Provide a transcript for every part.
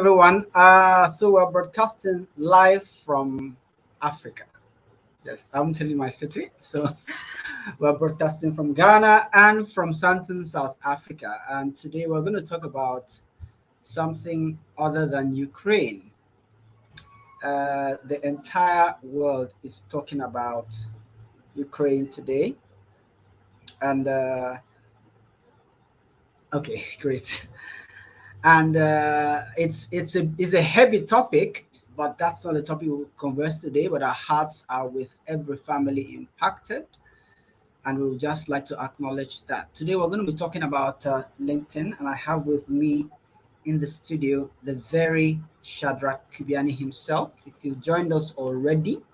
everyone. So we're broadcasting live from Africa. Yes, I'm telling you my city. So we're broadcasting from Ghana and from Santon, South Africa. And today we're going to talk about something other than Ukraine. The entire world is talking about Ukraine today. And okay, great. And it's a heavy topic, but that's not the topic we'll converse today. But our hearts are with every family impacted, and we would just like to acknowledge that today we're going to be talking about LinkedIn, and I have with me in the studio the very Shadrack Kubyane himself. If you joined us already,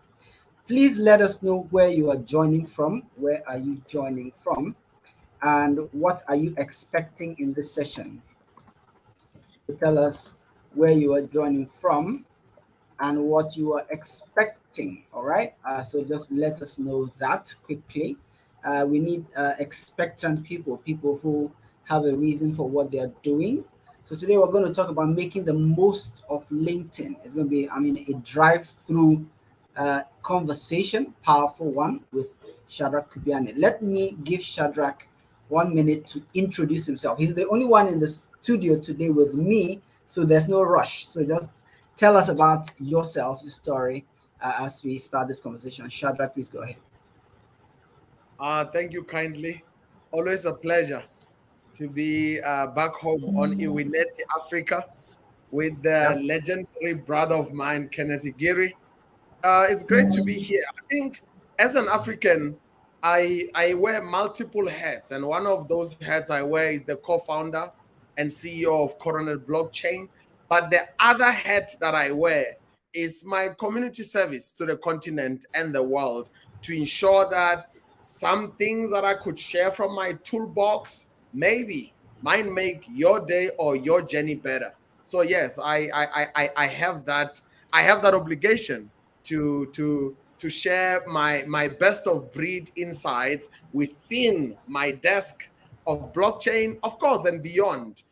please let us know where you are joining from. Where are you joining from, and what are you expecting in this session? Tell us where you are joining from and what you are expecting. All right. So just let us know that quickly. We need expectant people who have a reason for what they are doing. So today we're going to talk about making the most of LinkedIn. It's going to be, a drive-through conversation, powerful one with Shadrack Kubyane. Let me give Shadrack 1 minute to introduce himself. He's the only one in the studio today with me, so there's no rush. So just tell us about yourself, your story, as we start this conversation. Shadrack, please go ahead. Thank you kindly. Always a pleasure to be back home on Iwineti, Africa, with the legendary brother of mine, Kenneth Igiri. It's great to be here. I think as an African, I wear multiple hats, and one of those hats I wear is the co-founder and CEO of Coronet Blockchain. But the other hat that I wear is my community service to the continent and the world to ensure that some things that I could share from my toolbox maybe might make your day or your journey better. So yes, I have that obligation to share my best of breed insights within my desk of blockchain, of course, and beyond.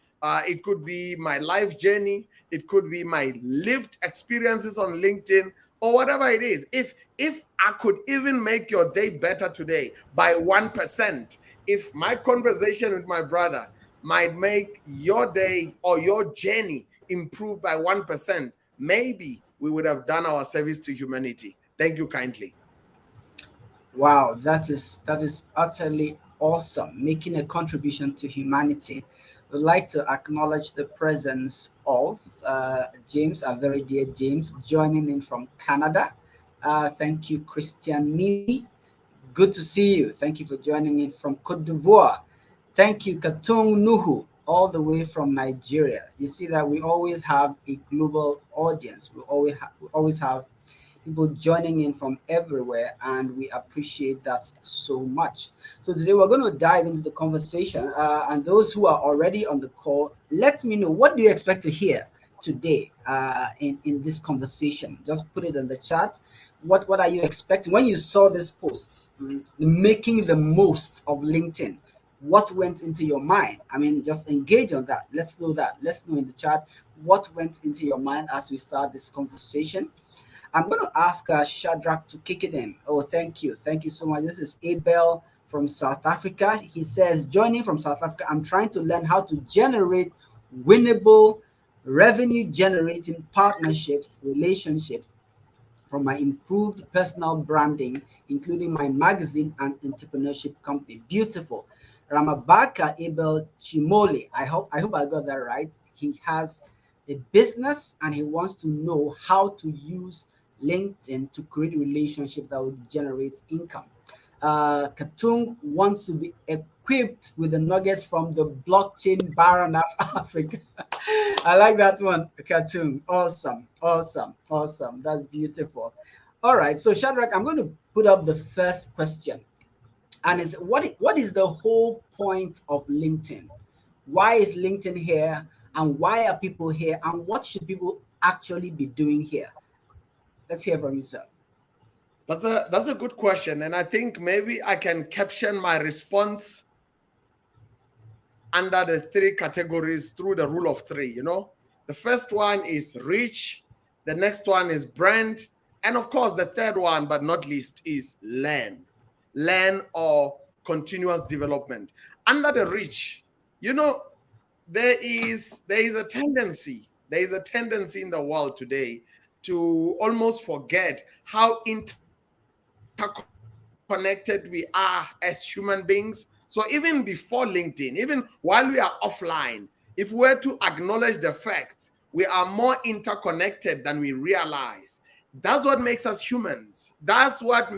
It could be my life journey, it could be my lived experiences on LinkedIn, or whatever it is. If I could even make your day better today by 1%, if my conversation with my brother might make your day or your journey improve by 1%, maybe we would have done our service to humanity. Thank you kindly. Wow, that is utterly awesome. Making a contribution to humanity. We'd like to acknowledge the presence of James, our very dear James, joining in from Canada. Thank you, Christian Mimi. Good to see you. Thank you for joining in from Cote d'Ivoire. Thank you, Katung Nuhu, all the way from Nigeria. You see that we always have a global audience. We always have people joining in from everywhere, and we appreciate that so much. So today we're going to dive into the conversation, and those who are already on the call, let me know, what do you expect to hear today in this conversation? Just put it in the chat. What are you expecting when you saw this post, making the most of LinkedIn? What went into your mind? Just engage on that. Let's know that. Let's know in the chat what went into your mind as we start this conversation. I'm going to ask Shadrack to kick it in. Oh, thank you. Thank you so much. This is Abel from South Africa. He says, joining from South Africa, I'm trying to learn how to generate winnable revenue generating partnerships, relationships from my improved personal branding, including my magazine and entrepreneurship company. Beautiful. Ramabaka Abel Chimole. I hope I got that right. He has a business and he wants to know how to use LinkedIn to create a relationship that would generate income. Katung wants to be equipped with the nuggets from the blockchain baron of Africa. I like that one, Katung. Awesome. That's beautiful. All right, so Shadrack, I'm going to put up the first question, and it's what is the whole point of LinkedIn? Why is LinkedIn here, and why are people here, and what should people actually be doing here? Let's hear from you, sir. That's a good question, and I think maybe I can caption my response under the three categories through the rule of three. The first one is reach. The next one is brand. And of course, the third one, but not least, is learn. Learn or continuous development. Under the reach, you know, there is a tendency in the world today to almost forget how interconnected we are as human beings. So even before LinkedIn, even while we are offline, if we were to acknowledge the fact we are more interconnected than we realize, that's what makes us humans. That's what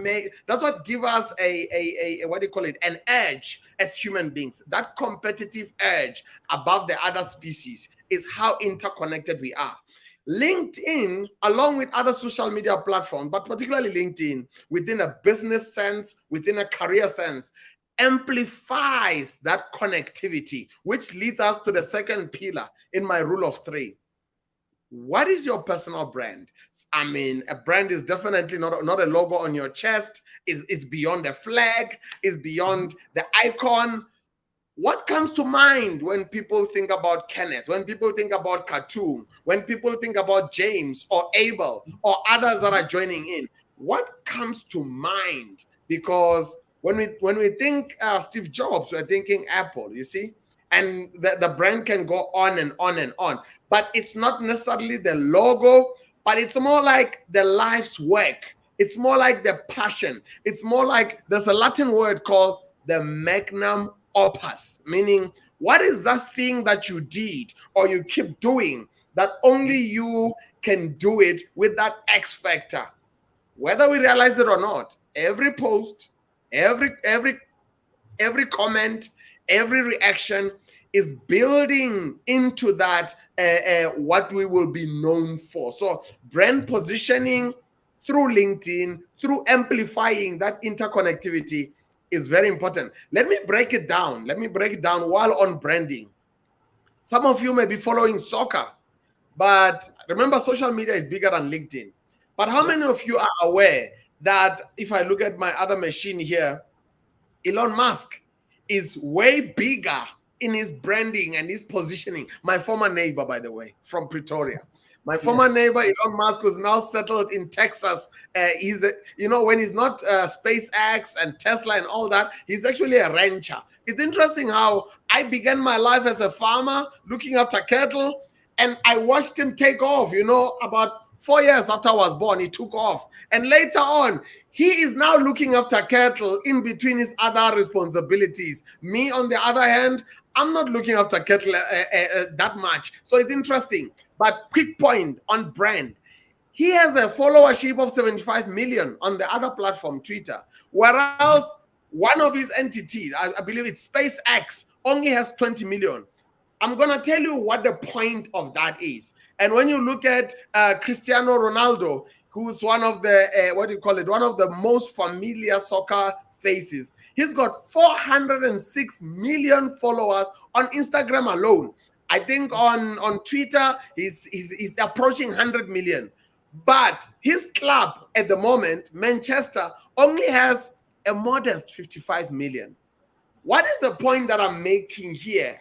give us a what do you call it, an edge as human beings. That competitive edge above the other species is how interconnected we are. LinkedIn, along with other social media platforms, but particularly LinkedIn, within a business sense, within a career sense, amplifies that connectivity, which leads us to the second pillar in my rule of three. What is your personal brand? I mean, a brand is definitely not a logo on your chest. It's beyond the flag. It's beyond the icon. What comes to mind when people think about Kenneth, when people think about Khartoum, when people think about James or Abel or others that are joining in? What comes to mind? Because when we think Steve Jobs, we're thinking Apple, you see? And the brand can go on and on and on. But it's not necessarily the logo, but it's more like the life's work. It's more like the passion. It's more like, there's a Latin word called the magnum opus, meaning what is that thing that you did or you keep doing that only you can do it with that X factor? Whether we realize it or not, every post, every comment, every reaction is building into that what we will be known for. So brand positioning through LinkedIn, through amplifying that interconnectivity, is very important. Let me break it down. While on branding. Some of you may be following soccer, but remember, social media is bigger than LinkedIn. But how many of you are aware that if I look at my other machine here, Elon Musk is way bigger in his branding and his positioning? My former neighbor, by the way, from Pretoria. My former neighbor, Elon Musk, who's now settled in Texas. When he's not SpaceX and Tesla and all that, he's actually a rancher. It's interesting how I began my life as a farmer, looking after cattle, and I watched him take off. About 4 years after I was born, he took off. And later on, he is now looking after cattle in between his other responsibilities. Me, on the other hand, I'm not looking after cattle that much. So it's interesting. But quick point on brand. He has a followership of 75 million on the other platform, Twitter. Whereas one of his entities, I believe it's SpaceX, only has 20 million. I'm going to tell you what the point of that is. And when you look at Cristiano Ronaldo, who's one of the, one of the most familiar soccer faces, he's got 406 million followers on Instagram alone. I think on Twitter, he's approaching 100 million. But his club at the moment, Manchester, only has a modest 55 million. What is the point that I'm making here?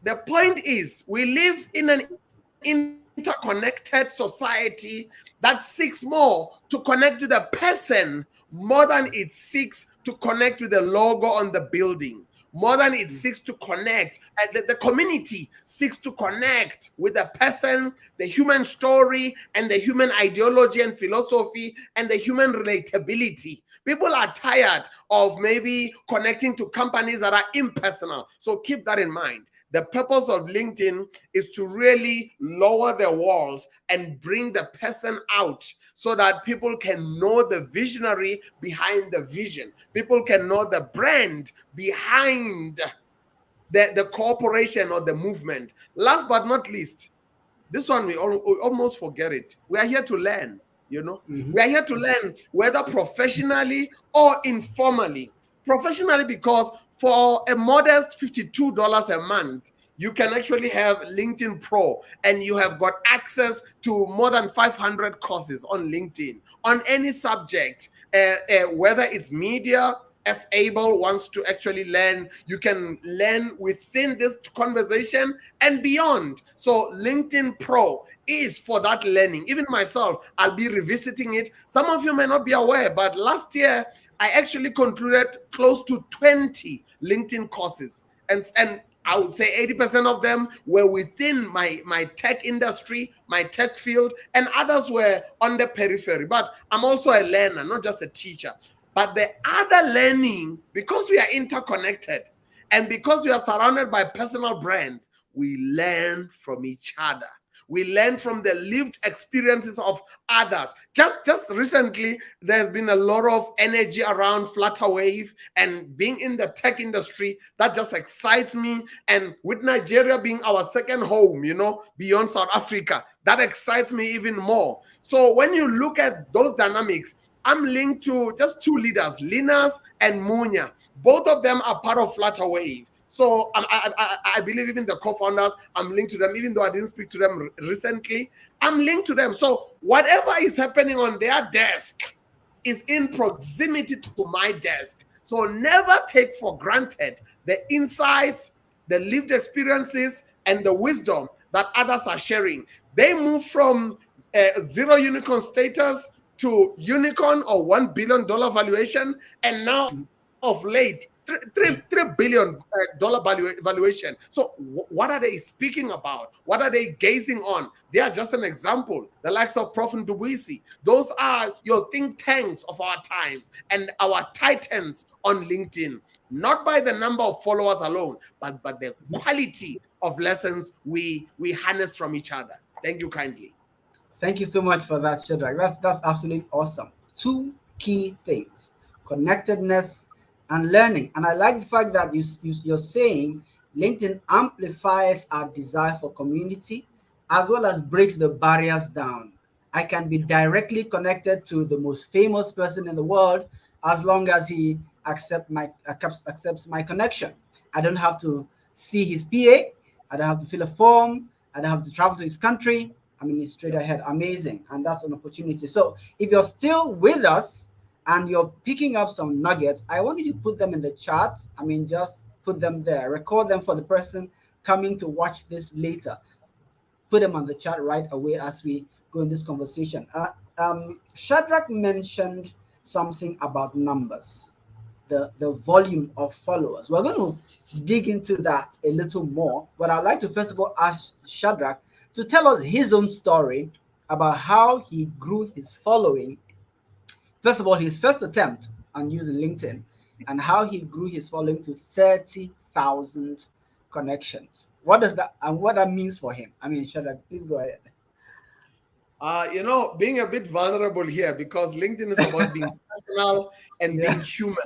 The point is, we live in an interconnected society that seeks more to connect to the person more than it seeks to connect with the logo on the building. More than it seeks to connect. The community seeks to connect with the person, the human story, and the human ideology and philosophy, and the human relatability. People are tired of maybe connecting to companies that are impersonal. So keep that in mind. The purpose of LinkedIn is to really lower the walls and bring the person out so that people can know the visionary behind the vision. People can know the brand behind the corporation or the movement. Last but not least, this one we almost forget it. We are here to learn, We are here to learn, whether professionally or informally. Professionally, because for a modest $52 a month, you can actually have LinkedIn Pro, and you have got access to more than 500 courses on LinkedIn on any subject, whether it's media, as Abel wants to actually learn, you can learn within this conversation and beyond. So LinkedIn Pro is for that learning. Even myself, I'll be revisiting it. Some of you may not be aware, but last year I actually concluded close to 20 LinkedIn courses. And I would say 80% of them were within my tech industry, my tech field, and others were on the periphery. But I'm also a learner, not just a teacher. But the other learning, because we are interconnected and because we are surrounded by personal brands, we learn from each other. We learn from the lived experiences of others. Just recently, there's been a lot of energy around Flutterwave, and being in the tech industry, that just excites me. And with Nigeria being our second home, beyond South Africa, that excites me even more. So when you look at those dynamics, I'm linked to just two leaders, Linus and Munya. Both of them are part of Flutterwave. So I believe even the co-founders, I'm linked to them, even though I didn't speak to them recently. I'm linked to them. So whatever is happening on their desk is in proximity to my desk. So never take for granted the insights, the lived experiences, and the wisdom that others are sharing. They move from zero unicorn status to unicorn or $1 billion valuation, and now of late, $3 billion valuation. So what are they speaking about? What are they gazing on? They are just an example. The likes of Prof. Ndubuisi. Those are your think tanks of our times and our titans on LinkedIn. Not by the number of followers alone, but the quality of lessons we harness from each other. Thank you kindly. Thank you so much for that, Shadrack. That's absolutely awesome. Two key things: connectedness and learning. And I like the fact that you're saying LinkedIn amplifies our desire for community as well as breaks the barriers down. I can be directly connected to the most famous person in the world as long as he accepts my connection. I don't have to see his PA. I don't have to fill a form. I don't have to travel to his country. I mean, it's straight ahead. Amazing. And that's an opportunity. So if you're still with us and you're picking up some nuggets, I want you to put them in the chat. I mean, just put them there. Record them for the person coming to watch this later. Put them on the chat right away as we go in this conversation. Shadrack mentioned something about numbers, the volume of followers. We're going to dig into that a little more, but I'd like to first of all ask Shadrack to tell us his own story about how he grew his following. First of all, his first attempt on using LinkedIn and how he grew his following to 30,000 connections. What does that and what that means for him? I mean, Shadrack, please go ahead. Being a bit vulnerable here because LinkedIn is about being personal and being human.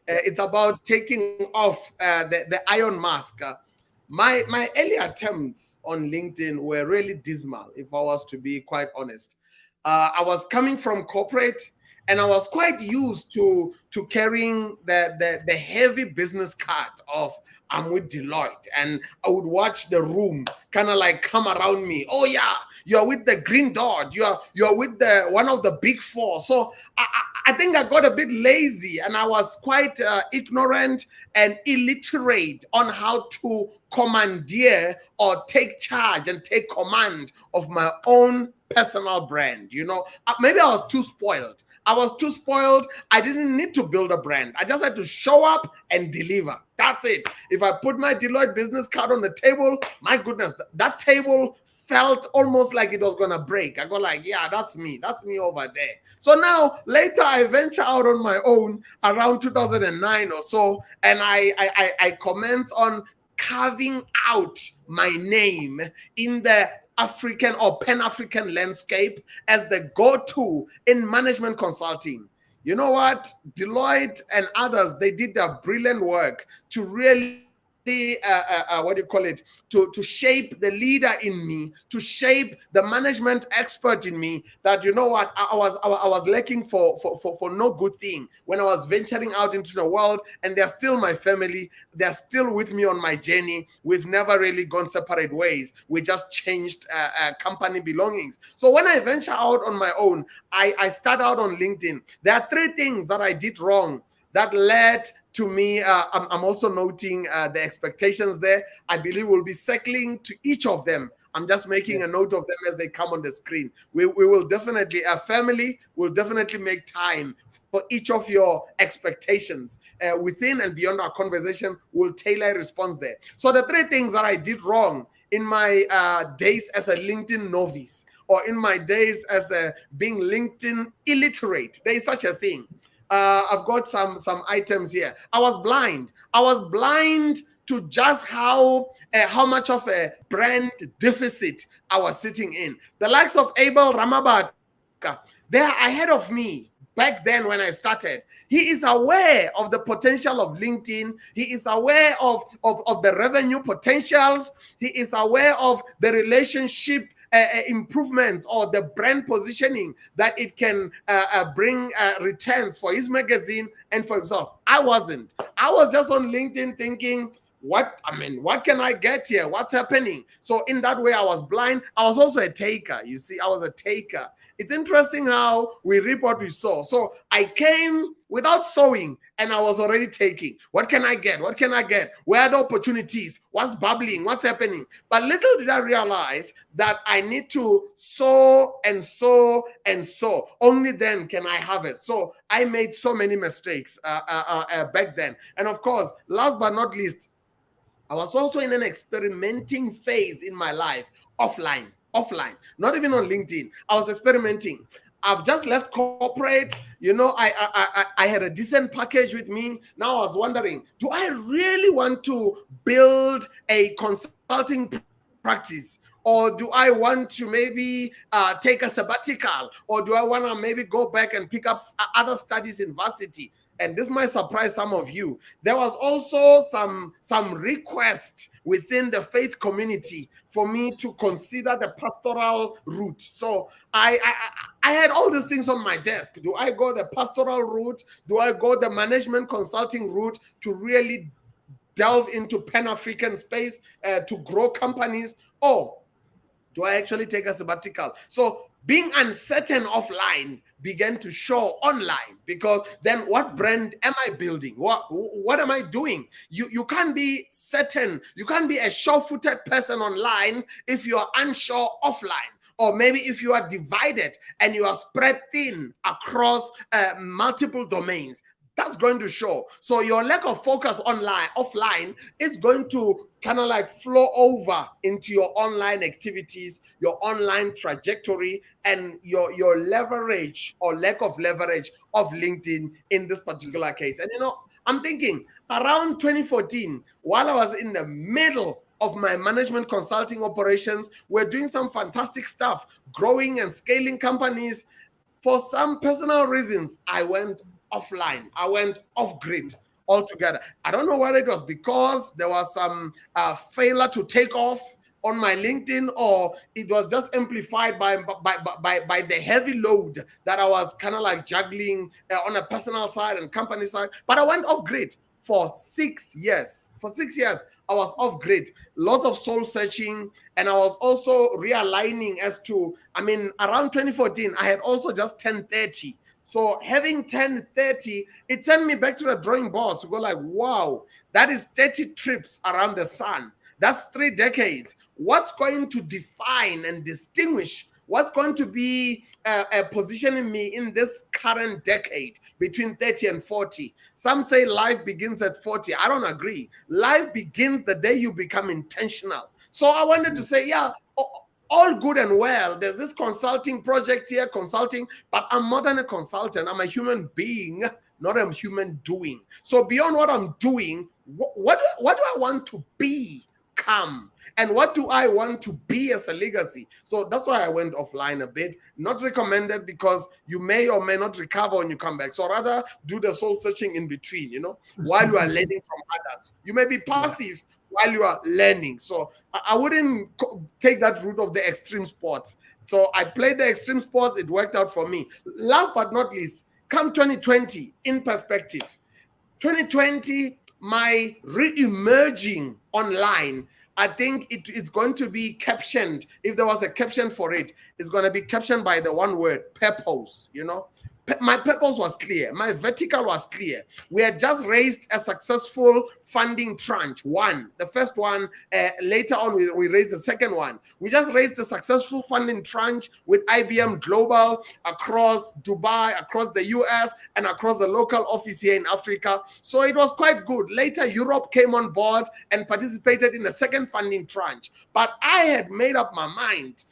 It's about taking off the iron mask. My early attempts on LinkedIn were really dismal, if I was to be quite honest. I was coming from corporate, and I was quite used to carrying the heavy business card of I'm with Deloitte, and I would watch the room kind of like come around me. Oh yeah, you're with the Green Dot. You're with the one of the big four. So I think I got a bit lazy, and I was quite ignorant and illiterate on how to commandeer or take charge and take command of my own personal brand. Maybe I was too spoiled. I didn't need to build a brand. I just had to show up and deliver. That's it. If I put my Deloitte business card on the table, my goodness, that table felt almost like it was going to break. I go like, yeah, that's me. That's me over there. So now later I venture out on my own around 2009 or so, and I commence on carving out my name in the African or Pan-African landscape as the go-to in management consulting. You know what? Deloitte and others, they did their brilliant work to really, to shape the leader in me, to shape the management expert in me. That you know what, I was looking for no good thing when I was venturing out into the world, and they're still my family. They're still with me on my journey. We've never really gone separate ways. We just changed company belongings. So when I venture out on my own, I start out on LinkedIn. There are three things that I did wrong that led to me. I'm also noting the expectations there. I believe we'll be circling to each of them. I'm just making a Yes. note of them as they come on the screen. We will definitely, a family will definitely make time for each of your expectations within and beyond our conversation. We'll tailor a response there. So the three things that I did wrong in my days as a LinkedIn novice, or in my days as being LinkedIn illiterate, there is such a thing. I've got some items here. I was blind. I was blind to just how much of a brand deficit I was sitting in. The likes of Abel Ramabaka, they are ahead of me back then when I started. He is aware of the potential of LinkedIn. He is aware of the revenue potentials. He is aware of the relationship improvements or the brand positioning that it can bring returns for his magazine and for himself. I wasn't. I was just on LinkedIn thinking, what can I get here? What's happening? So in that way, I was blind. I was also a taker. You see, I was a taker. It's interesting how we reap what we sow. So I came without sowing and I was already taking. What can I get? What can I get? Where are the opportunities? What's bubbling? What's happening? But little did I realize that I need to sow and sow and sow. Only then can I harvest. So I made so many mistakes back then. And of course, last but not least, I was also in an experimenting phase in my life, offline, not even on LinkedIn. I was experimenting. I've just left corporate. I had a decent package with me. Now I was wondering, do I really want to build a consulting practice? Or do I want to maybe take a sabbatical? Or do I want to maybe go back and pick up other studies in varsity? And this might surprise some of you. There was also some request within the faith community for me to consider the pastoral route. So I had all these things on my desk. Do I go the pastoral route? Do I go the management consulting route to really delve into Pan-African space to grow companies? Or do I actually take a sabbatical? So being uncertain offline began to show online, because then what brand am I building? What am I doing? You can't be certain. You can't be a sure-footed person online if you are unsure offline. Or maybe if you are divided and you are spread thin across multiple domains, that's going to show. So your lack of focus offline is going to kind of like flow over into your online activities, your online trajectory, and your leverage or lack of leverage of LinkedIn in this particular case. And I'm thinking around 2014, while I was in the middle of my management consulting operations, we're doing some fantastic stuff, growing and scaling companies. For some personal reasons, I went offline. I went off grid altogether. I don't know whether it was because there was some failure to take off on my LinkedIn, or it was just amplified by the heavy load that I was kind of like juggling on a personal side and company side. But I went off grid for 6 years. For 6 years, I was off grid. Lots of soul searching, and I was also realigning as to, around 2014, I had also just turned 30. So having 1030, it sent me back to the drawing board to go like, wow, that is 30 trips around the sun. That's 3 decades. What's going to define and distinguish? What's going to be positioning me in this current decade between 30 and 40? Some say life begins at 40. I don't agree. Life begins the day you become intentional. So I wanted to say, yeah, all good and well. There's this consulting project here, but I'm more than a consultant. I'm a human being, not a human doing. So beyond what I'm doing, what do I want to become? And what do I want to be as a legacy? So that's why I went offline a bit. Not recommended, because you may or may not recover when you come back. So rather do the soul searching in between, while you are learning from others. You may be passive while you are learning. So I wouldn't take that route of the extreme sports. So I played the extreme sports. It worked out for me. Last but not least, come 2020, in perspective. 2020, my re-emerging online, I think it's going to be captioned. If there was a caption for it, it's going to be captioned by the one word, purpose. My purpose was clear. My vertical was clear. We had just raised a successful funding tranche. One, the first one. Later on, we raised the second one. We just raised a successful funding tranche with IBM Global across Dubai, across the US, and across the local office here in Africa. So it was quite good. Later, Europe came on board and participated in the second funding tranche. But I had made up my mind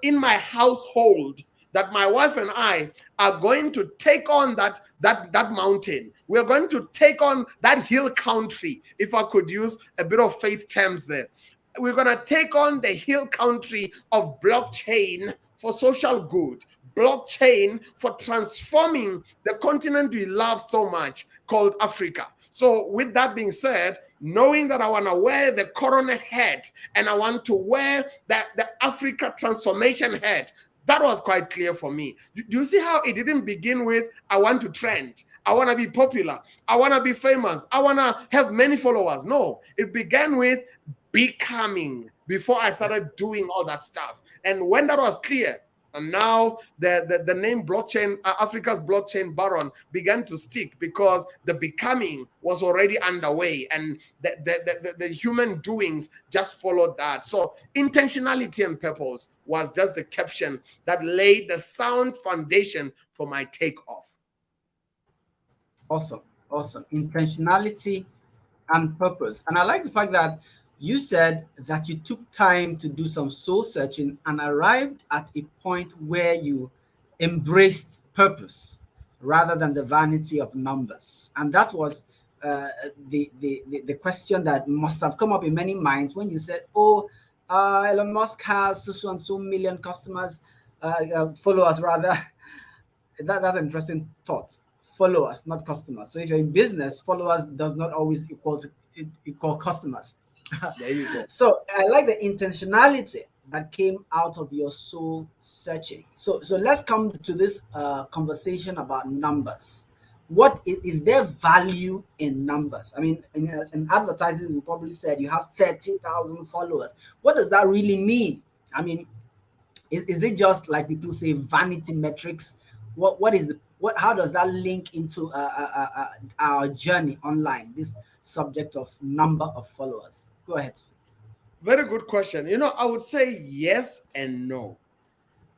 in my household that my wife and I are going to take on that mountain. We're going to take on that hill country, if I could use a bit of faith terms there. We're going to take on the hill country of blockchain for social good, blockchain for transforming the continent we love so much called Africa. So with that being said, knowing that I want to wear the coronet hat and I want to wear the Africa transformation hat, that was quite clear for me. Do you see how it didn't begin with, I want to trend, I want to be popular, I want to be famous, I want to have many followers? No, it began with becoming before I started doing all that stuff. And when that was clear, and now the name blockchain, Africa's blockchain baron, began to stick because the becoming was already underway and the human doings just followed that. So intentionality and purpose was just the caption that laid the sound foundation for my takeoff. Awesome. Awesome. Intentionality and purpose. And I like the fact that you said that you took time to do some soul searching and arrived at a point where you embraced purpose rather than the vanity of numbers. And that was the question that must have come up in many minds when you said, oh, Elon Musk has so and so million customers, followers rather. That's an interesting thought. Followers, not customers. So if you're in business, followers does not always equal customers. There you go. So I like the intentionality that came out of your soul searching. So let's come to this conversation about numbers. What is there value in numbers? I mean, in advertising, you probably said you have 30,000 followers. What does that really mean? I mean, is it just like people say vanity metrics? How does that link into our journey online? This subject of number of followers. Go ahead. Very good question. I would say yes and no.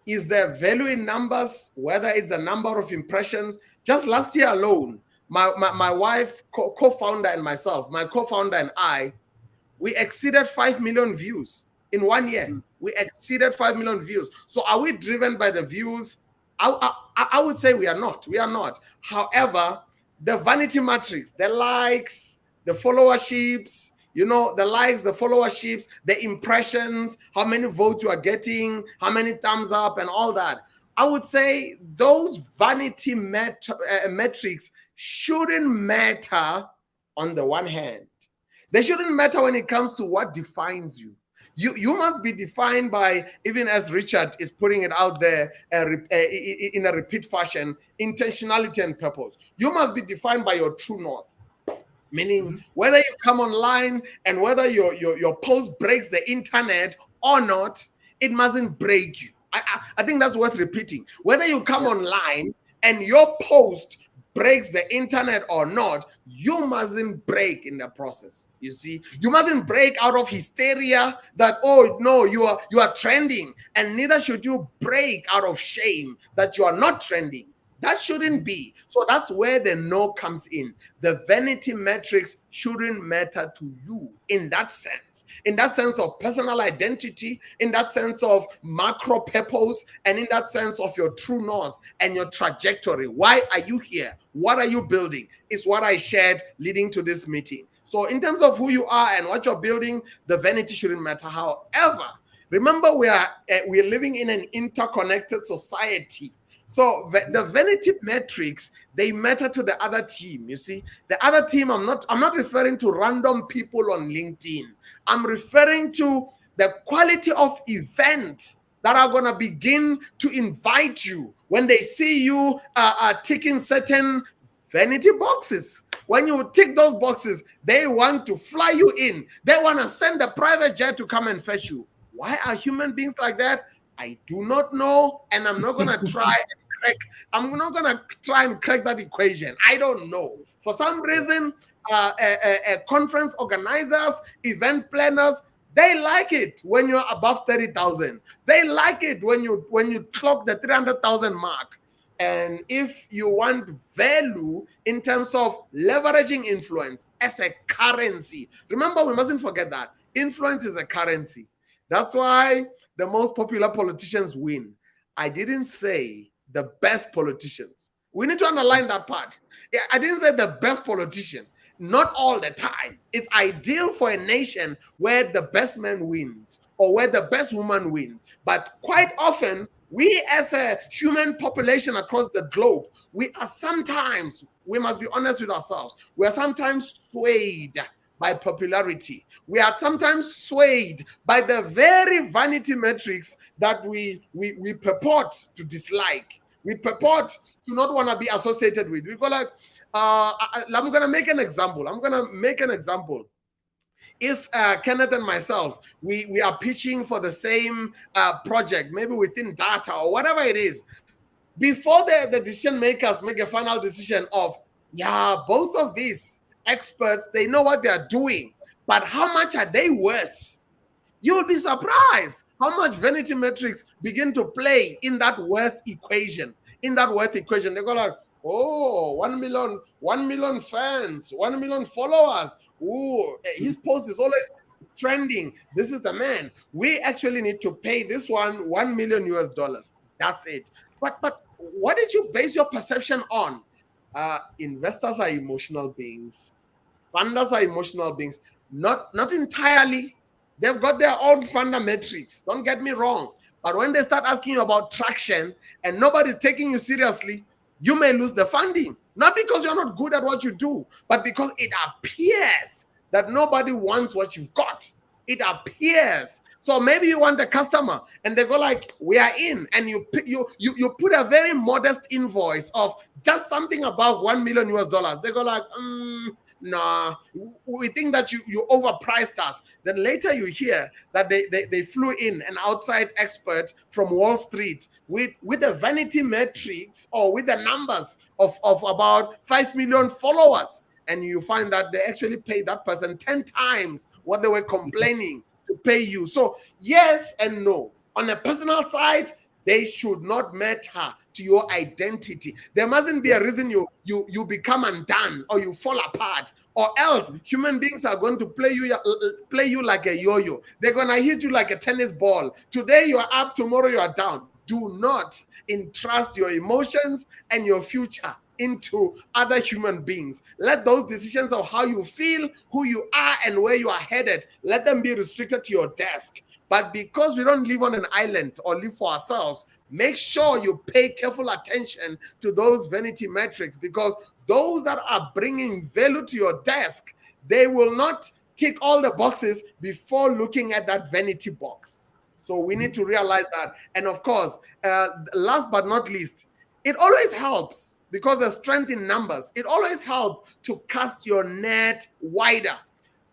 Is there value in numbers, whether it's the number of impressions? Just last year alone, my wife, co-founder, and myself, my co-founder and I, we exceeded 5 million views in 1 year. We exceeded 5 million views. So are we driven by the views? I would say we are not. We are not. However, the vanity metrics, the likes, the followerships, the likes, the followerships, the impressions, how many votes you are getting, how many thumbs up and all that. I would say those vanity metrics shouldn't matter on the one hand. They shouldn't matter when it comes to what defines you. You must be defined by, even as Richard is putting it out there in a repeat fashion, intentionality and purpose. You must be defined by your true north. Meaning, whether you come online and whether your post breaks the internet or not, it mustn't break you. I think that's worth repeating. Whether you come online and your post breaks the internet or not, you mustn't break in the process. You see, you mustn't break out of hysteria that, oh no, you are trending, and neither should you break out of shame that you are not trending. That shouldn't be. So that's where the no comes in. The vanity metrics shouldn't matter to you in that sense of personal identity, in that sense of macro purpose, and in that sense of your true north and your trajectory. Why are you here? What are you building? Is what I shared leading to this meeting. So in terms of who you are and what you're building, the vanity shouldn't matter. However, remember we are living in an interconnected society. So the vanity metrics, they matter to the other team. You see, the other team, I'm not referring to random people on LinkedIn. I'm referring to the quality of events that are going to begin to invite you when they see you ticking certain vanity boxes. When you tick those boxes, they want to fly you in. They want to send a private jet to come and fetch you. Why are human beings like that? I do not know, and I'm not going to try and I'm not gonna try and crack that equation. I don't know. For some reason, conference organizers, event planners, they like it when you're above 30,000. They like it when you clock the 300,000 mark. And if you want value in terms of leveraging influence as a currency, remember, we mustn't forget that influence is a currency. That's why the most popular politicians win. I didn't say the best politicians. We need to underline that part. I didn't say the best politician. Not all the time. It's ideal for a nation where the best man wins or where the best woman wins. But quite often, we as a human population across the globe, we must be honest with ourselves, we are sometimes swayed by popularity. We are sometimes swayed by the very vanity metrics that we purport to dislike. We purport to not want to be associated with. We go like, I'm going to make an example. If Kenneth and myself, we are pitching for the same project, maybe within data or whatever it is, before the decision makers make a final decision of, yeah, both of these experts, they know what they are doing, but how much are they worth? You will be surprised how much vanity metrics begin to play in that worth equation. They go like, oh, 1 million fans, 1 million followers. Ooh, his post is always trending. This is the man. We actually need to pay this one $1 million US. That's it. But what did you base your perception on? Investors are emotional beings. Funders are emotional beings. Not entirely. They've got their own funder metrics. Don't get me wrong. But when they start asking you about traction and nobody's taking you seriously, you may lose the funding. Not because you're not good at what you do, but because it appears that nobody wants what you've got. It appears. So maybe you want a customer and they go like, we are in, and you put a very modest invoice of just something above $1 million US. They go like, nah, we think that you overpriced us. Then later you hear that they flew in an outside expert from Wall Street with the vanity metrics or with the numbers of about 5 million followers. And you find that they actually paid that person 10 times what they were complaining to pay you. So yes and no. On a personal side, they should not matter to your identity. There mustn't be a reason you become undone or you fall apart, or else human beings are going to play you like a yo-yo. They're going to hit you like a tennis ball. Today you are up, tomorrow you are down. Do not entrust your emotions and your future into other human beings. Let those decisions of how you feel, who you are, and where you are headed, let them be restricted to your desk. But because we don't live on an island or live for ourselves, make sure you pay careful attention to those vanity metrics, because those that are bringing value to your desk, they will not tick all the boxes before looking at that vanity box. So we need to realize that. And of course, last but not least, it always helps, because there's strength in numbers. It always helps to cast your net wider.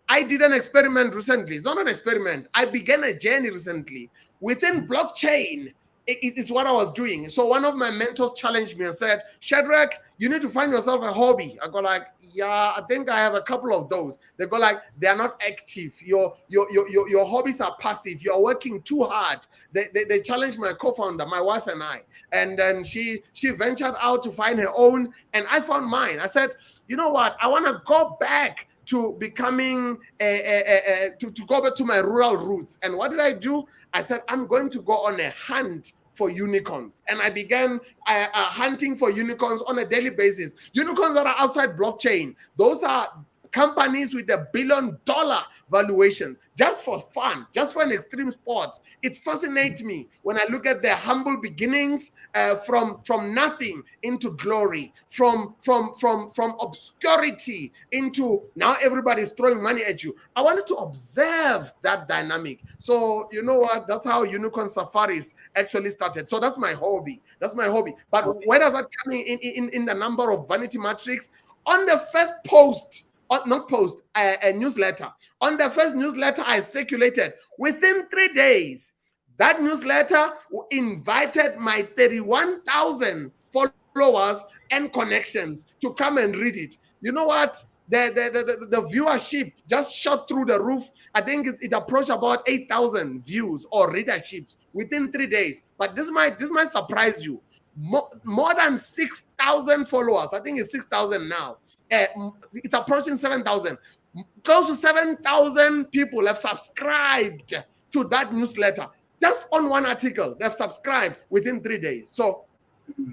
I did an experiment recently. It's not an experiment. I began a journey recently. Within blockchain, it's what I was doing. So one of my mentors challenged me and said, Shadrack, you need to find yourself a hobby. I go like, yeah, I think I have a couple of those. They go like, they are not active. Your hobbies are passive. You're working too hard. They challenged my co-founder, my wife and I. And then she ventured out to find her own, and I found mine. I said, you know what? I want to go back to becoming to go back to my rural roots. And what did I do? I said, I'm going to go on a hunt for unicorns. And I began hunting for unicorns on a daily basis. Unicorns that are outside blockchain. Those are companies with $1 billion valuations, just for fun, just for an extreme sport. It fascinates me when I look at their humble beginnings, from nothing into glory, from obscurity into now everybody's throwing money at you. I wanted to observe that dynamic. So you know what? That's how unicorn safaris actually started. So that's my hobby. But where does that come in the number of vanity metrics? On the first post, a newsletter. On the first newsletter I circulated, within 3 days, that newsletter invited my 31,000 followers and connections to come and read it. You know what? The viewership just shot through the roof. I think it approached about 8,000 views or readerships within 3 days. But this might surprise you. More than 6,000 followers. I think it's 6,000 now. It's approaching 7,000. Close to 7,000 people have subscribed to that newsletter. Just on one article, they've subscribed within 3 days. So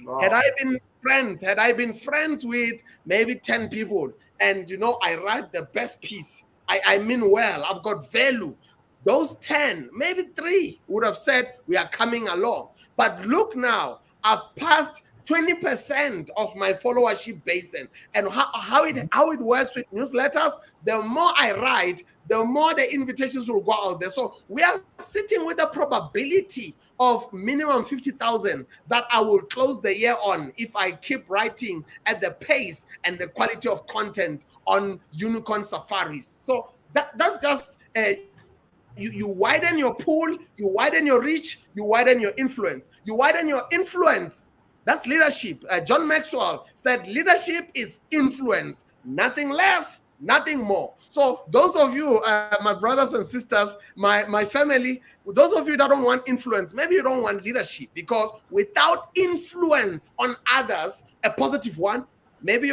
wow. Had I been friends with maybe 10 people, and I write the best piece, I mean well, I've got value, those 10, maybe 3 would have said we are coming along. But look now, I've passed 20% of my followership base, and how it works with newsletters. The more I write, the more the invitations will go out there. So we are sitting with a probability of minimum 50,000 that I will close the year on if I keep writing at the pace and the quality of content on unicorn safaris. So that's just you widen your pool, you widen your reach, you widen your influence. You widen your influence. That's leadership. John Maxwell said leadership is influence, nothing less, nothing more. So those of you, my brothers and sisters, my family, those of you that don't want influence, maybe you don't want leadership, because without influence on others, a positive one, maybe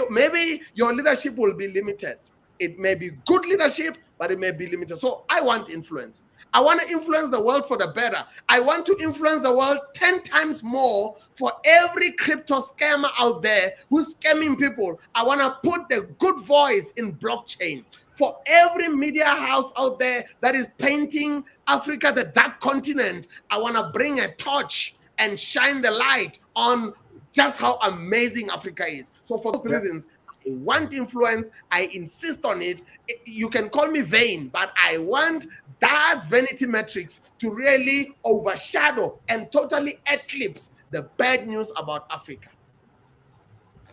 your leadership will be limited. It may be good leadership, but it may be limited. So I want influence. I want to influence the world for the better. I want to influence the world 10 times more for every crypto scammer out there who's scamming people. I want to put the good voice in blockchain. For every media house out there that is painting Africa the dark continent, I want to bring a torch and shine the light on just how amazing Africa is. So for those reasons, I want influence. I insist on it. You can call me vain, but I want that vanity metrics to really overshadow and totally eclipse the bad news about Africa.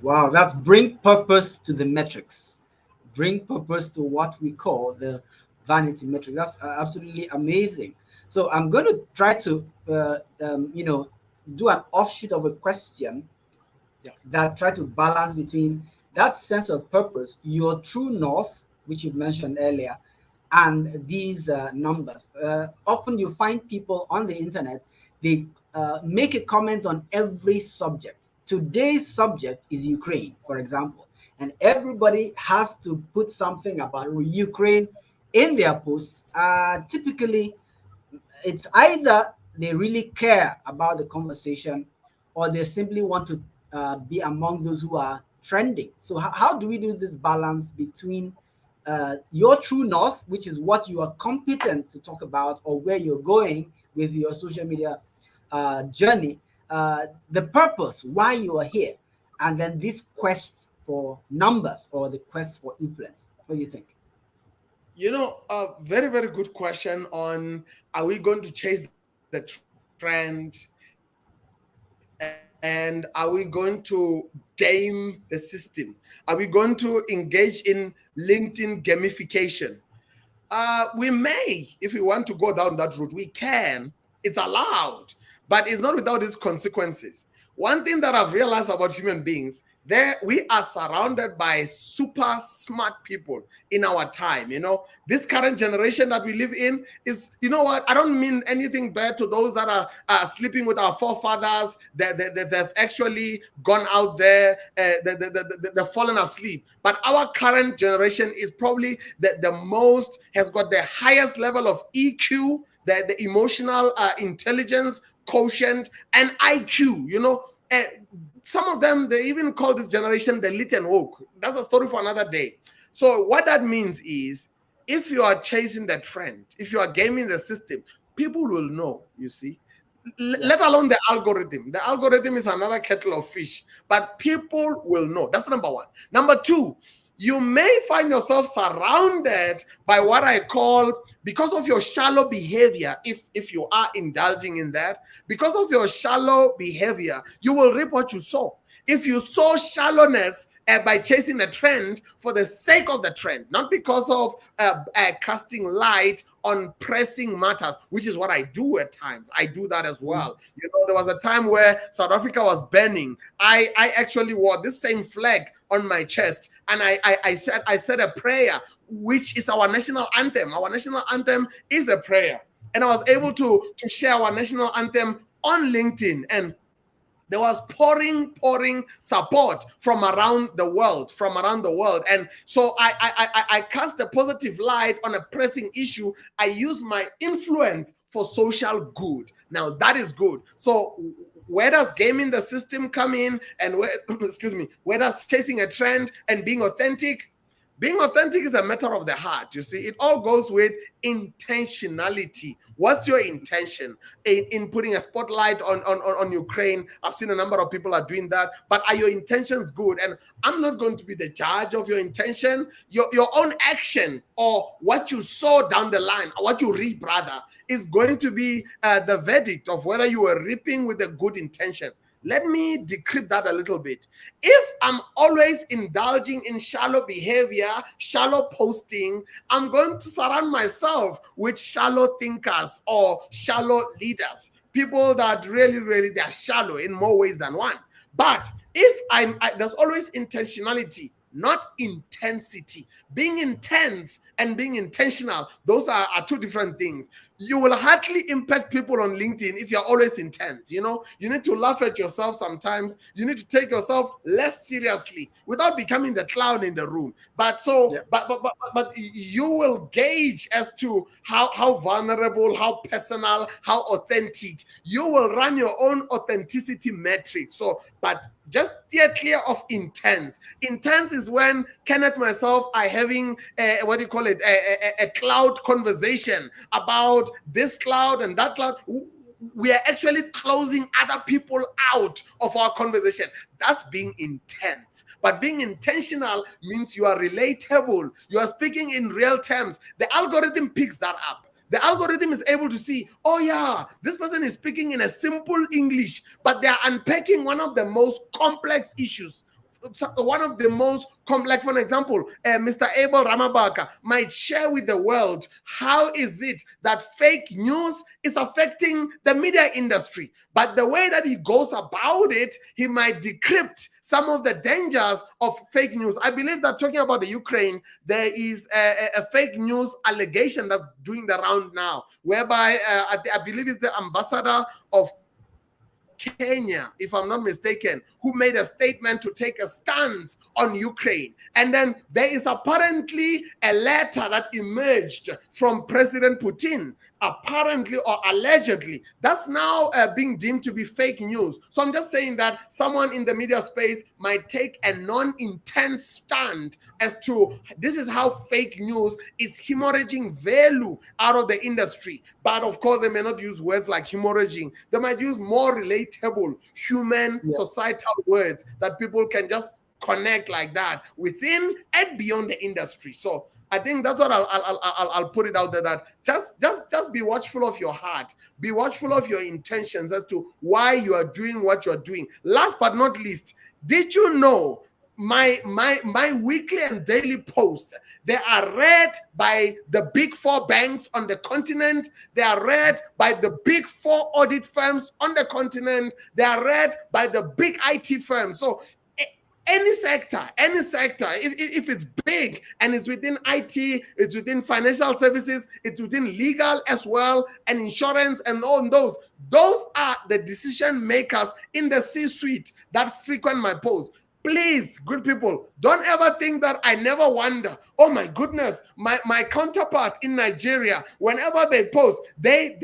Wow, that's bring purpose to the metrics. Bring purpose to what we call the vanity metric. That's absolutely amazing. So I'm going to try to, do an offshoot of a question that try to balance between that sense of purpose, your true north, which you mentioned earlier, and these numbers. Often you find people on the internet, they make a comment on every subject. Today's subject is Ukraine, for example, and everybody has to put something about Ukraine in their posts. Typically, it's either they really care about the conversation, or they simply want to be among those who are trending. So how do we do this balance between your true north, which is what you are competent to talk about, or where you're going with your social media journey, the purpose, why you are here, and then this quest for numbers or the quest for influence? What do you think? A very, very good question on, are we going to chase the trend, and are we going to game the system? Are we going to engage in LinkedIn gamification? We may, if we want to go down that route, we can. It's allowed, but it's not without its consequences. One thing that I've realized about human beings, we are surrounded by super smart people in our time. This current generation that we live in is, what, I don't mean anything bad to those that are sleeping with our forefathers, that they've actually gone out there, they've fallen asleep. But our current generation is probably the most, has got the highest level of EQ, the emotional intelligence quotient, and IQ. Some of them, they even call this generation the lit and woke. That's a story for another day. So what that means is, if you are chasing the trend, if you are gaming the system, people will know, you see. Let alone the algorithm. The algorithm is another kettle of fish, but people will know. That's number one. Number two, you may find yourself surrounded by what I call, because of your shallow behavior, if you are indulging in that, because of your shallow behavior, you will reap what you sow. If you sow shallowness by chasing a trend for the sake of the trend, not because of casting light on pressing matters, which is what I do at times. I do that as well. You know, there was a time where South Africa was burning. I actually wore this same flag on my chest, and I said a prayer, which is our national anthem. Our national anthem is a prayer, and I was able to share our national anthem on LinkedIn, and there was pouring support from around the world, and so I cast a positive light on a pressing issue. I use my influence for social good. Now that is good. So where does gaming the system come in, and where, excuse me, where does chasing a trend and being authentic? Being authentic is a matter of the heart. You see, it all goes with intentionality. What's your intention in putting a spotlight on Ukraine? I've seen a number of people are doing that, but are your intentions good? And I'm not going to be the judge of your intention. Your own action, or what you sow down the line, or what you reap rather, is going to be the verdict of whether you were reaping with a good intention. Let me decrypt that a little bit. If I'm always indulging in shallow behavior, shallow posting, I'm going to surround myself with shallow thinkers or shallow leaders. People that really, they're shallow in more ways than one. But if there's always intentionality, not intensity. Being intense and being intentional, those are two different things. You will hardly impact people on LinkedIn if you're always intense. You know, you need to laugh at yourself sometimes. You need to take yourself less seriously without becoming the clown in the room. But you will gauge as to how vulnerable, how personal, how authentic. You will run your own authenticity metric. So, but just steer clear of intense. Intense is when Kenneth myself are having a cloud conversation about this cloud and that cloud. We are actually closing other people out of our conversation. That's being intense. But being intentional means you are relatable. You are speaking in real terms. The algorithm picks that up. The algorithm is able to see, oh yeah, this person is speaking in a simple English, but they are unpacking one of the most complex issues. One of the most complex, for example, Mr. Abel Ramabaka might share with the world how is it that fake news is affecting the media industry. But the way that he goes about it, he might decrypt some of the dangers of fake news. I believe that talking about the Ukraine, there is a fake news allegation that's doing the round now, whereby I believe it's the ambassador of Kenya, if I'm not mistaken, who made a statement to take a stance on Ukraine. And then there is apparently a letter that emerged from President Putin, apparently or allegedly. That's now being deemed to be fake news. So I'm just saying that someone in the media space might take a non-intense stand as to this is how fake news is hemorrhaging value out of the industry. But of course, they may not use words like hemorrhaging. They might use more relatable, human, societal words that people can just connect like that within and beyond the industry. So I think that's what I'll put it out there, that just be watchful of your heart, be watchful of your intentions as to why you are doing what you are doing. Last but not least, did you know my weekly and daily posts, they are read by the big 4 banks on the continent. They are read by the big 4 audit firms on the continent. They are read by the big IT firms. So any sector, if it's big and it's within IT, it's within financial services, it's within legal as well, and insurance and all those are the decision makers in the C-suite that frequent my posts. Please, good people, don't ever think that I never wonder, oh my goodness, my counterpart in Nigeria, whenever they post, they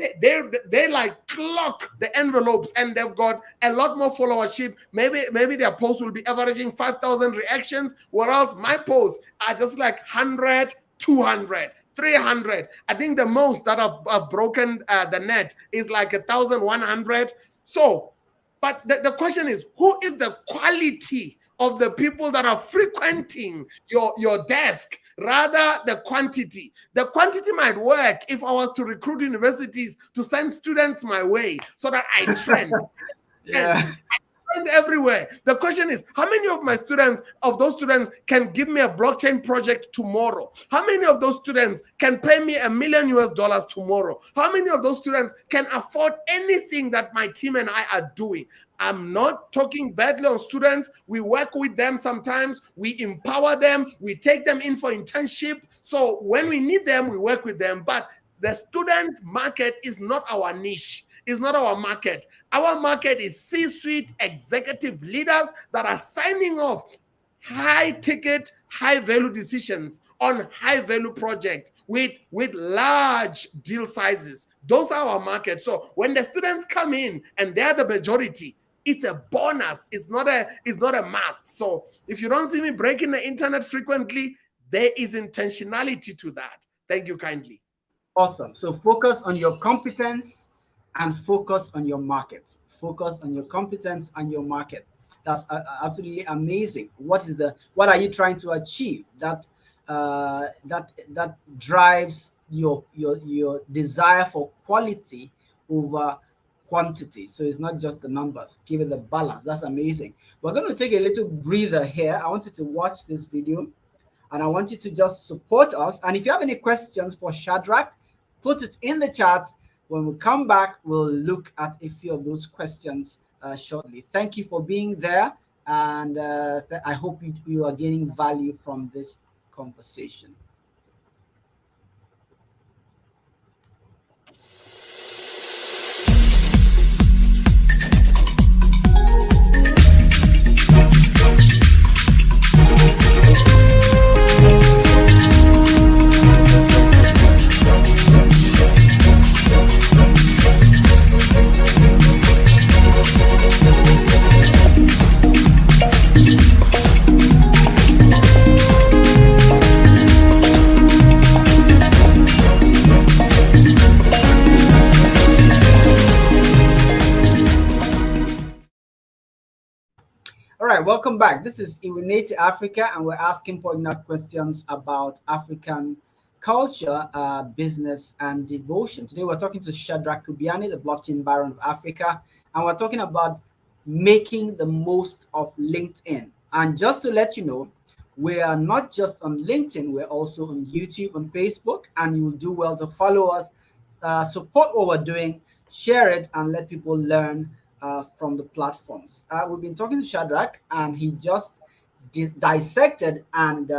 like clock the envelopes and they've got a lot more followership. Maybe their posts will be averaging 5,000 reactions, whereas my posts are just like 100, 200. 300. I think the most that I've broken the net is like 1,100. So, but the question is, who is the quality of the people that are frequenting your desk, rather the quantity? The quantity might work if I was to recruit universities to send students my way so that I trend. Yeah. find everywhere. The question is, how many of those students can give me a blockchain project tomorrow? How many of those students can pay me $1 million tomorrow? How many of those students can afford anything that my team and I are doing? I'm not talking badly on students. We work with them sometimes. We empower them. We take them in for internship. So when we need them, we work with them. But the student market is not our niche. It's not our market. Our market is C-suite executive leaders that are signing off high-ticket, high-value decisions on high-value projects with large deal sizes. Those are our market. So when the students come in and they're the majority, it's a bonus. It's not a must. So if you don't see me breaking the internet frequently, there is intentionality to that. Thank you kindly. Awesome. So focus on your competence and focus on your market. Focus on your competence and your market. That's absolutely amazing. What are you trying to achieve that that drives your desire for quality over quantity? So it's not just the numbers. Give it the balance. That's amazing. We're going to take a little breather here. I want you to watch this video and I want you to just support us. And if you have any questions for Shadrack, put it in the chat. When we come back, we'll look at a few of those questions shortly. Thank you for being there. And I hope you are gaining value from this conversation. All right, welcome back. This is Iwineti Africa, and we're asking poignant questions about African culture, business, and devotion. Today, we're talking to Shadrack Kubyane, the blockchain baron of Africa, and we're talking about making the most of LinkedIn. And just to let you know, we are not just on LinkedIn, we're also on YouTube, on Facebook, and you will do well to follow us, support what we're doing, share it, and let people learn from the platforms. We've been talking to Shadrack, and he just dissected and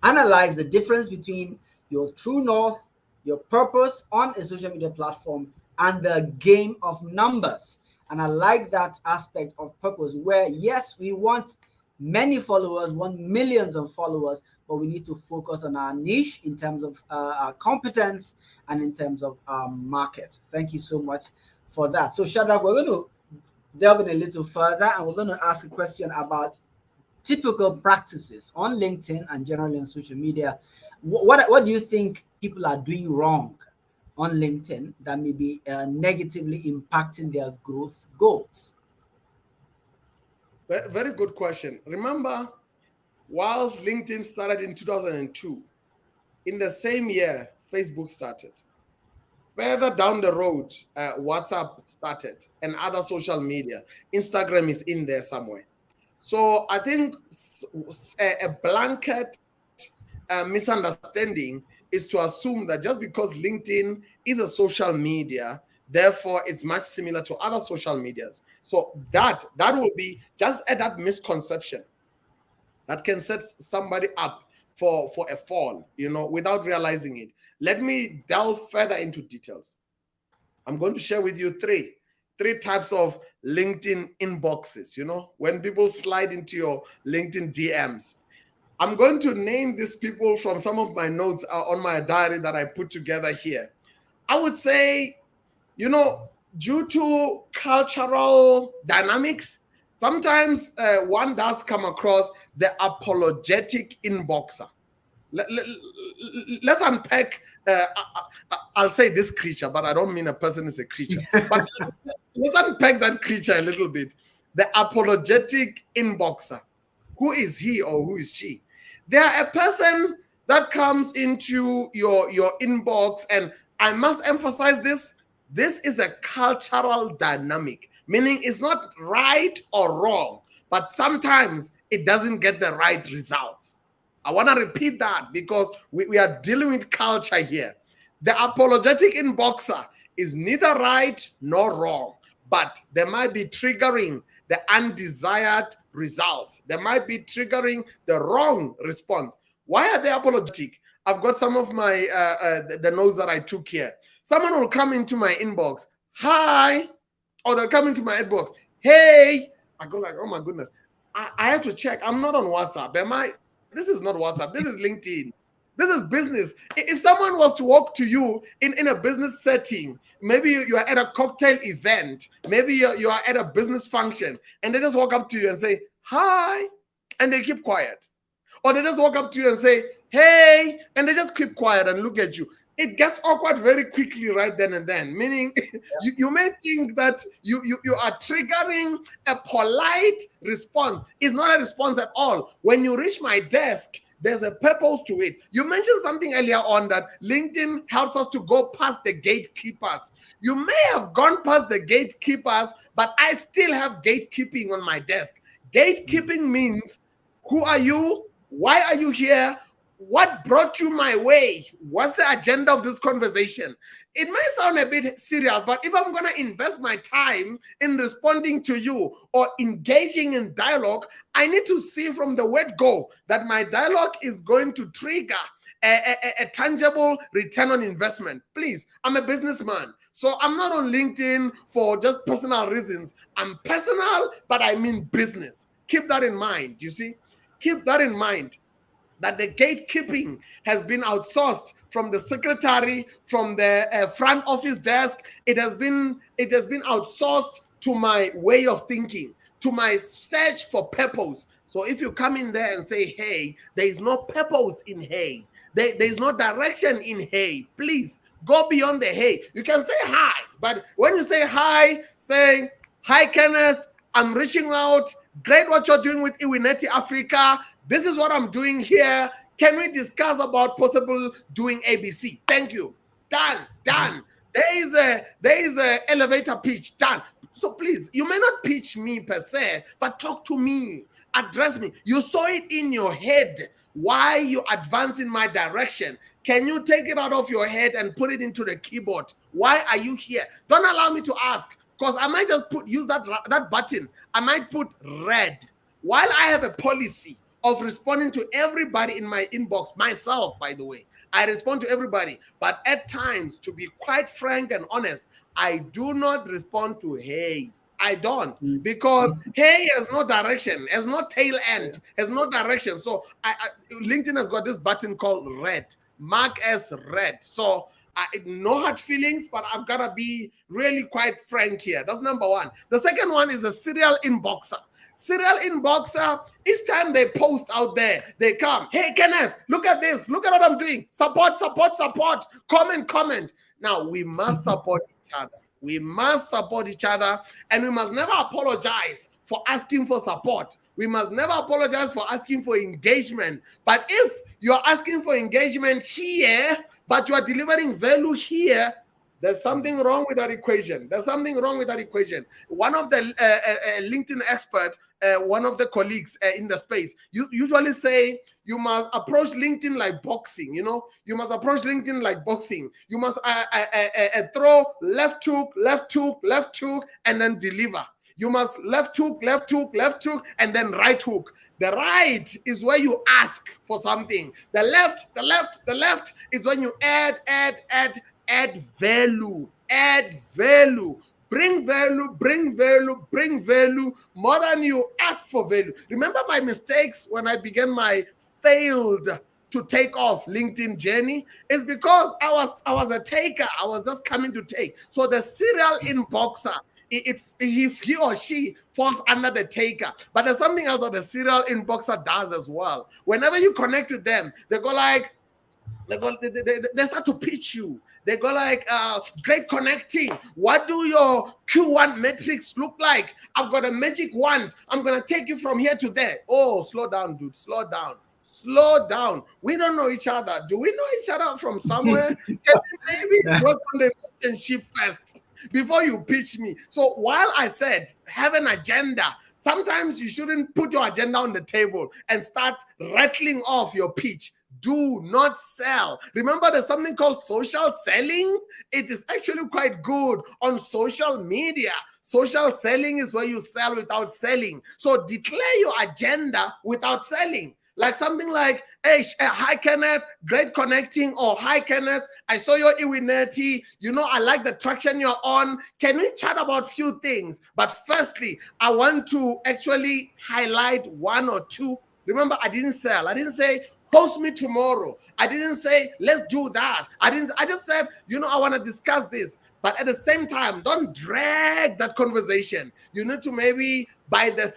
analyzed the difference between your true north, your purpose on a social media platform, and the game of numbers. And I like that aspect of purpose where, yes, we want many followers, want millions of followers, but we need to focus on our niche in terms of our competence and in terms of our market. Thank you so much for that. So Shadrack, we're going to delve in a little further, and we're going to ask a question about typical practices on LinkedIn and generally on social media. What do you think people are doing wrong on LinkedIn that may be negatively impacting their growth goals? Very good question. Remember, whilst LinkedIn started in 2002, in the same year, Facebook started. Further down the road, WhatsApp started and other social media. Instagram is in there somewhere. So I think a blanket misunderstanding is to assume that just because LinkedIn is a social media, therefore it's much similar to other social medias. So that will be just that misconception that can set somebody up for a fall, without realizing it. Let me delve further into details. I'm going to share with you three types of LinkedIn inboxes, when people slide into your LinkedIn DMs. I'm going to name these people from some of my notes on my diary that I put together here. I would say, due to cultural dynamics, sometimes one does come across the apologetic inboxer. Let's unpack. I'll say this creature, but I don't mean a person is a creature. But let's unpack that creature a little bit. The apologetic inboxer. Who is he or who is she? They are a person that comes into your inbox, and I must emphasize this. This is a cultural dynamic. meaning it's not right or wrong, but sometimes it doesn't get the right results. I want to repeat that because we are dealing with culture here. The apologetic inboxer is neither right nor wrong, but they might be triggering the undesired results. They might be triggering the wrong response. Why are they apologetic? I've got some of my the notes that I took here. Someone will come into my inbox, hi, or they'll come into my inbox, hey. I go like, oh my goodness, I have to check. I'm not on WhatsApp. This is not WhatsApp. This is LinkedIn. This is business. If someone was to walk to you in a business setting, maybe you are at a cocktail event, maybe you are at a business function, and they just walk up to you and say, hi, and they keep quiet. Or they just walk up to you and say, hey, and they just keep quiet and look at you. It gets awkward very quickly right then and then, meaning you may think that you are triggering a polite response. It's not a response at all. When you reach my desk, there's a purpose to it. You mentioned something earlier on that LinkedIn helps us to go past the gatekeepers. You may have gone past the gatekeepers, but I still have gatekeeping on my desk. Gatekeeping means, who are you? Why are you here? What brought you my way? What's the agenda of this conversation? It may sound a bit serious, but if I'm going to invest my time in responding to you or engaging in dialogue, I need to see from the word go that my dialogue is going to trigger a tangible return on investment. Please, I'm a businessman, so I'm not on LinkedIn for just personal reasons. I'm personal, but I mean business. Keep that in mind, you see? Keep that in mind, that the gatekeeping has been outsourced from the secretary, from the front office desk. It has been outsourced to my way of thinking, to my search for purpose. So if you come in there and say, hey, there is no purpose in hey, there is no direction in hey, please go beyond the hey. You can say hi, but when you say hi, say, hi, Kenneth, I'm reaching out. Great what you're doing with Iwineti Africa. This is what I'm doing here. Can we discuss about possible doing ABC? Thank you. Done. There is a elevator pitch. Done. So please, you may not pitch me per se, but talk to me. Address me. You saw it in your head. Why you advance in my direction? Can you take it out of your head and put it into the keyboard? Why are you here? Don't allow me to ask, because I might just use that button. I might put red. While I have a policy of responding to everybody in my inbox, myself, by the way, I respond to everybody. But at times, to be quite frank and honest, I do not respond to hey. I don't, because hey has no direction, has no tail end, has no direction. So LinkedIn has got this button called red, mark as red. So no hard feelings, but I've got to be really quite frank here. That's number one. The second one is a serial inboxer. Serial inboxer, each time they post out there, they come, hey, Kenneth, look at this. Look at what I'm doing. Support. Comment. Now, we must support each other. We must support each other, and we must never apologize for asking for support. We must never apologize for asking for engagement. But if you're asking for engagement here, but you are delivering value here, there's something wrong with that equation. One of the LinkedIn experts, one of the colleagues in the space, usually say you must approach LinkedIn like boxing. You must approach LinkedIn like boxing. You must throw left hook, and then deliver. You must left hook, and then right hook. The right is where you ask for something. The left is when you add value. Bring value more than you ask for value. Remember my mistakes when I began my failed to take off LinkedIn journey? Is because I was a taker. I was just coming to take. So the serial inboxer, if he or she falls under the taker. But there's something else that the serial inboxer does as well. Whenever you connect with them, they start to pitch you. They go like, great connecting. What do your Q1 metrics look like? I've got a magic wand. I'm going to take you from here to there. Oh, slow down, dude. Slow down. We don't know each other. Do we know each other from somewhere? Can we maybe work on the relationship first? before you pitch me. So while I said have an agenda, sometimes you shouldn't put your agenda on the table and start rattling off your pitch. Do not sell. Remember, there's something called social selling. It is actually quite good on social media. Social selling is where you sell without selling. So declare your agenda without selling. Like something like, hey, hi Kenneth, great connecting, or hi Kenneth, I saw your Iwineti, I like the traction you're on. Can we chat about few things? But firstly, I want to actually highlight one or two. Remember, I didn't sell. I didn't say, post me tomorrow. I didn't say, let's do that. I just said, I want to discuss this. But at the same time, don't drag that conversation. You need to maybe by the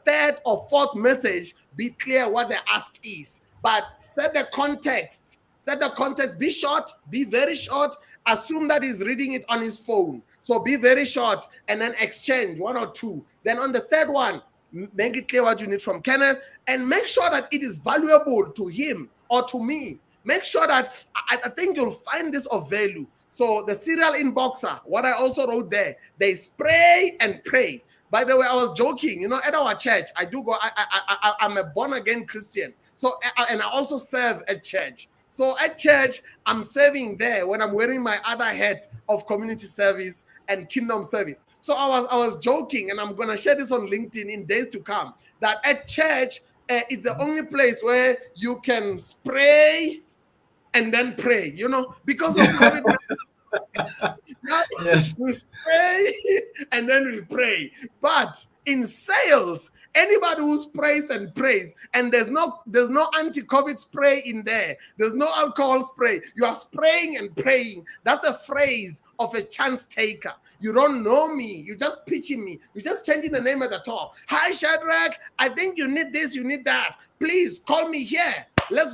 third or fourth message, be clear what the ask is. But set the context. Set the context. Be short. Be very short. Assume that he's reading it on his phone. So be very short and then exchange one or two. Then on the third one, make it clear what you need from Kenneth and make sure that it is valuable to him or to me. Make sure that I think you'll find this of value. So the serial inboxer, what I also wrote there, they spray and pray. By the way, I was joking, at our church, I do go, I'm a born-again Christian. So, and I also serve at church. So at church, I'm serving there when I'm wearing my other hat of community service and kingdom service. So I was joking, and I'm going to share this on LinkedIn in days to come, that at church, it's the only place where you can spray and then pray, because of COVID. Yes. We spray and then we pray. But in sales, anybody who sprays and prays, and there's no anti-COVID spray in there, there's no alcohol spray, you are spraying and praying. That's a phrase of a chance taker. You don't know me, you're just pitching me, you're just changing the name at the top. Hi Shadrack, I think you need this, you need that, please call me here, let's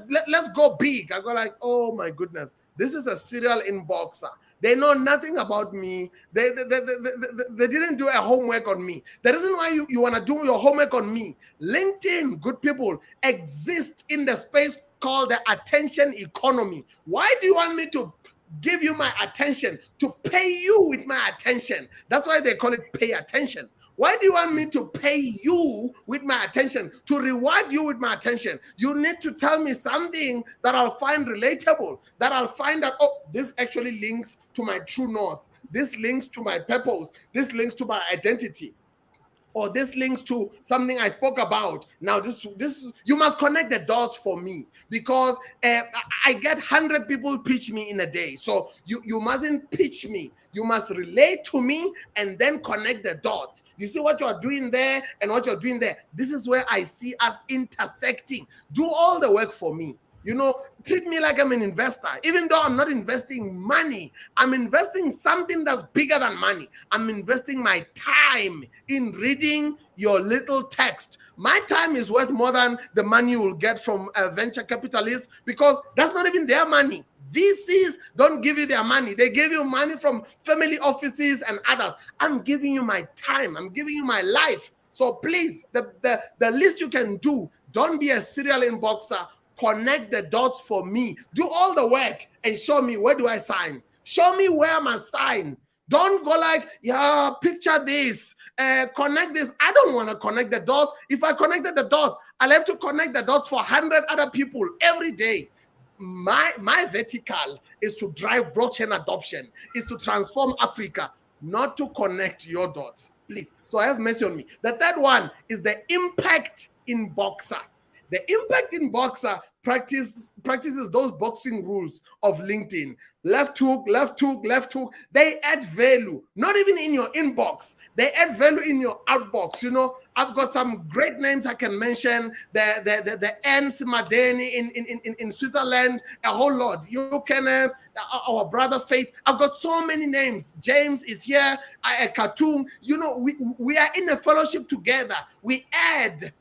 go big. I go like, oh my goodness, this is a serial inboxer. They know nothing about me. They didn't do a homework on me. The reason why you want to do your homework on me, LinkedIn, good people, exists in the space called the attention economy. Why do you want me to give you my attention, to pay you with my attention? That's why they call it pay attention. Why do you want me to pay you with my attention, to reward you with my attention? You need to tell me something that I'll find relatable, that I'll find that, oh, this actually links to my true north. This links to my purpose. This links to my identity. Or this links to something I spoke about. Now, this you must connect the dots for me, because I get 100 people pitch me in a day. So you mustn't pitch me. You must relate to me and then connect the dots. You see what you're doing there and what you're doing there. This is where I see us intersecting. Do all the work for me. Treat me like I'm an investor. Even though I'm not investing money, I'm investing something that's bigger than money. I'm investing my time in reading your little text. My time is worth more than the money you will get from venture capitalists, because that's not even their money. VCs don't give you their money. They give you money from family offices and others. I'm giving you my time. I'm giving you my life. So please, the least you can do, don't be a serial inboxer. Connect the dots for me. Do all the work and show me, where do I sign? Show me where I'm assigned. Don't go like, yeah, picture this, connect this. I don't want to connect the dots. If I connected the dots, I'll have to connect the dots for 100 other people every day. My vertical is to drive blockchain adoption, is to transform Africa, not to connect your dots, please. So I have mercy on me. The third one is the impact inboxer. The impact inboxer practices those boxing rules of LinkedIn. Left hook, left hook, left hook. They add value, not even in your inbox. They add value in your outbox. I've got some great names I can mention. The Ernst Madeni in Switzerland, a whole lot. You Kenneth, our brother Faith. I've got so many names. James is here, Khartoum. We are in a fellowship together. We add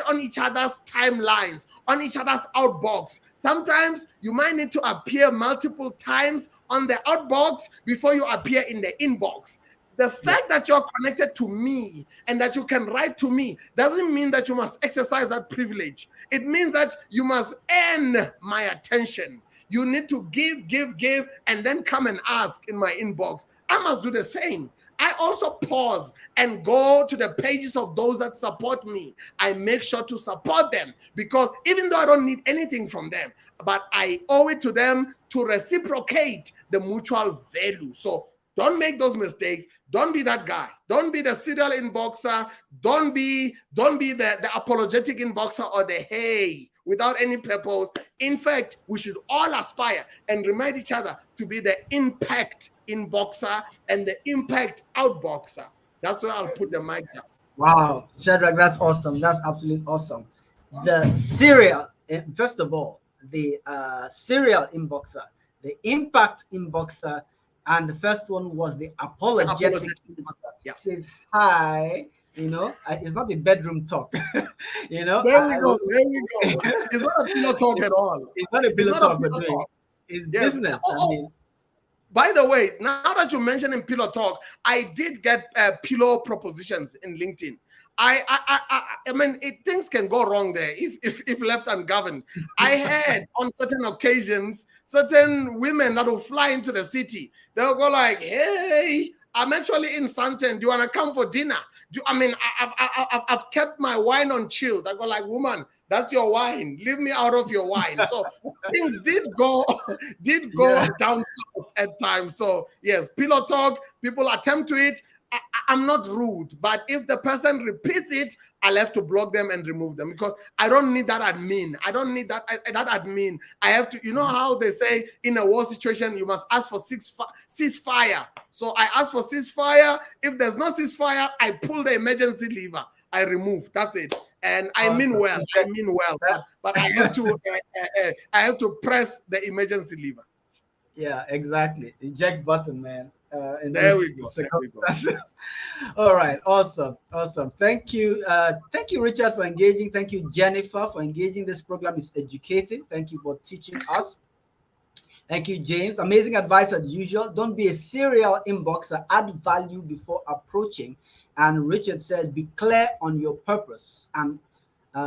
on each other's timelines, on each other's outbox. Sometimes you might need to appear multiple times on the outbox before you appear in the inbox. The fact that you're connected to me and that you can write to me doesn't mean that you must exercise that privilege. It means that you must earn my attention. You need to give, and then come and ask in my inbox. I must do the same. I also pause and go to the pages of those that support me. I make sure to support them, because even though I don't need anything from them, but I owe it to them to reciprocate the mutual value. So don't make those mistakes. Don't be that guy. Don't be the serial inboxer. Don't be the apologetic inboxer or the hey without any purpose. In fact, we should all aspire and remind each other to be the impact inboxer and the impact outboxer. That's where I'll put the mic down. Wow, Shadrack, that's awesome. That's absolutely awesome. The serial, first of all, the serial inboxer, the impact inboxer, and the first one was the apologetic inboxer. Yeah. Says hi. It's not a bedroom talk. There we go. It's not a pillow talk at all. It's not a pillow talk, but it's business. I mean, by the way, now that you mentioned in pillow talk, I did get pillow propositions in LinkedIn. I mean, things can go wrong there if left ungoverned. I had on certain occasions, certain women that will fly into the city. They'll go like, "Hey, I'm actually in Santon. Do you want to come for dinner?" I've kept my wine on chilled. I go like, "Woman, that's your wine. Leave me out of your wine." So things did go down at times. So yes, pillow talk. People attempt to it. I'm not rude, but if the person repeats it, I'll have to block them and remove them, because I don't need that admin. I don't need that admin. I have to, how they say in a war situation, you must ask for ceasefire. So I ask for ceasefire. If there's no ceasefire, I pull the emergency lever. I remove. That's it. And I mean well. But I have to press the emergency lever. Yeah, exactly. Eject button, man. There we go. All right, awesome. Thank you, Richard, for engaging. Thank you, Jennifer, for engaging. This program is educative. Thank you for teaching us. Thank you, James. Amazing advice as usual. Don't be a serial inboxer. Add value before approaching. And Richard said, be clear on your purpose and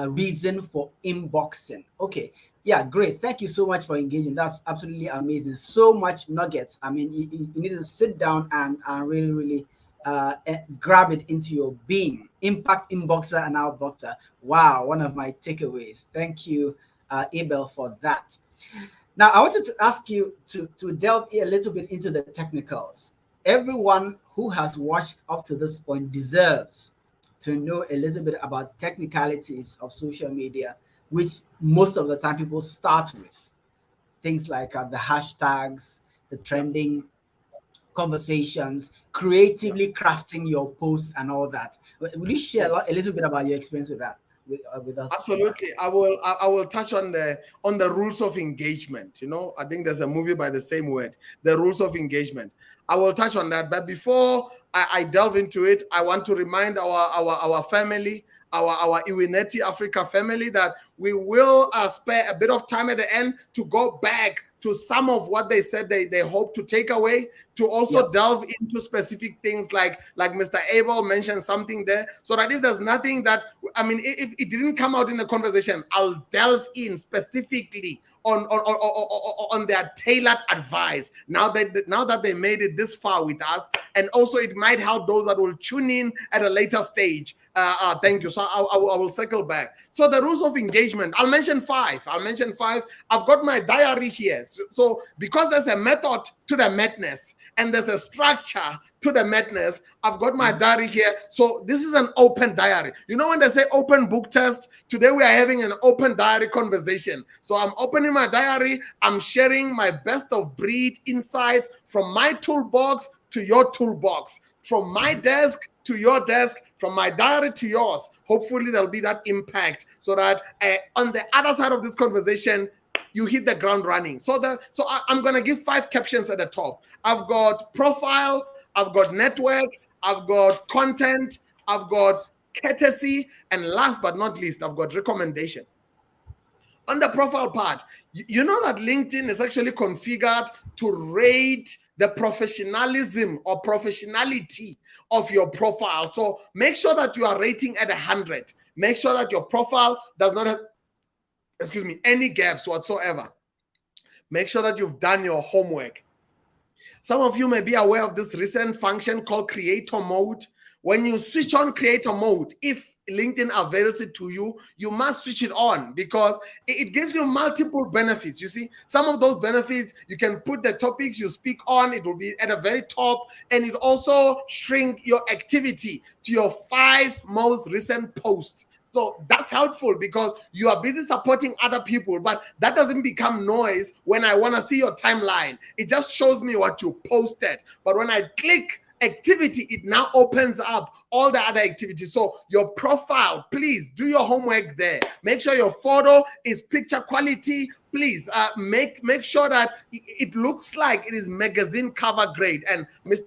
reason for inboxing. Okay. Yeah, great. Thank you so much for engaging. That's absolutely amazing. So much nuggets. I mean, you need to sit down and really, really grab it into your being. Impact inboxer and outboxer. Wow, one of my takeaways. Thank you, Abel, for that. Now, I wanted to ask you to delve a little bit into the technicals. Everyone who has watched up to this point deserves to know a little bit about technicalities of social media, which most of the time people start with. Things like the hashtags, the trending conversations, creatively crafting your post and all that. Will you share a little bit about your experience with that with us? Absolutely. I will touch on the rules of engagement. I think there's a movie by the same word, The Rules of Engagement. I will touch on that. But before I delve into it, I want to remind our family, our Iwineti Africa family, that we will spare a bit of time at the end to go back to some of what they said they hope to take away, to also delve into specific things like Mr. Abel mentioned something there, so that if there's nothing that, if it didn't come out in the conversation, I'll delve in specifically on their tailored advice now that they made it this far with us, and also it might help those that will tune in at a later stage. Thank you. So I will circle back. So the rules of engagement, I'll mention five. I've got my diary here. So because there's a method to the madness and there's a structure to the madness, I've got my diary here. So this is an open diary. When they say open book test, today we are having an open diary conversation. So I'm opening my diary. I'm sharing my best of breed insights from my toolbox to your toolbox, from my desk to your desk, from my diary to yours. Hopefully there'll be that impact, so that on the other side of this conversation, you hit the ground running. So I'm going to give 5 captions at the top. I've got profile, I've got network, I've got content, I've got courtesy, and last but not least, I've got recommendation. On the profile part, you know that LinkedIn is actually configured to rate the professionalism or professionality of your profile. So make sure that you are rating at 100. Make sure that your profile does not have, any gaps whatsoever. Make sure that you've done your homework. Some of you may be aware of this recent function called creator mode. When you switch on creator mode, if LinkedIn avails it to you, you must switch it on because it gives you multiple benefits. You see, some of those benefits, you can put the topics you speak on, it will be at a very top, and it also shrink your activity to your 5 most recent posts. So that's helpful because you are busy supporting other people, but that doesn't become noise when I want to see your timeline. It just shows me what you posted. But when I click activity, it now opens up all the other activities. So your profile, please do your homework there. Make sure your photo is picture quality. Please make sure that it looks like it is magazine cover grade. And Mr.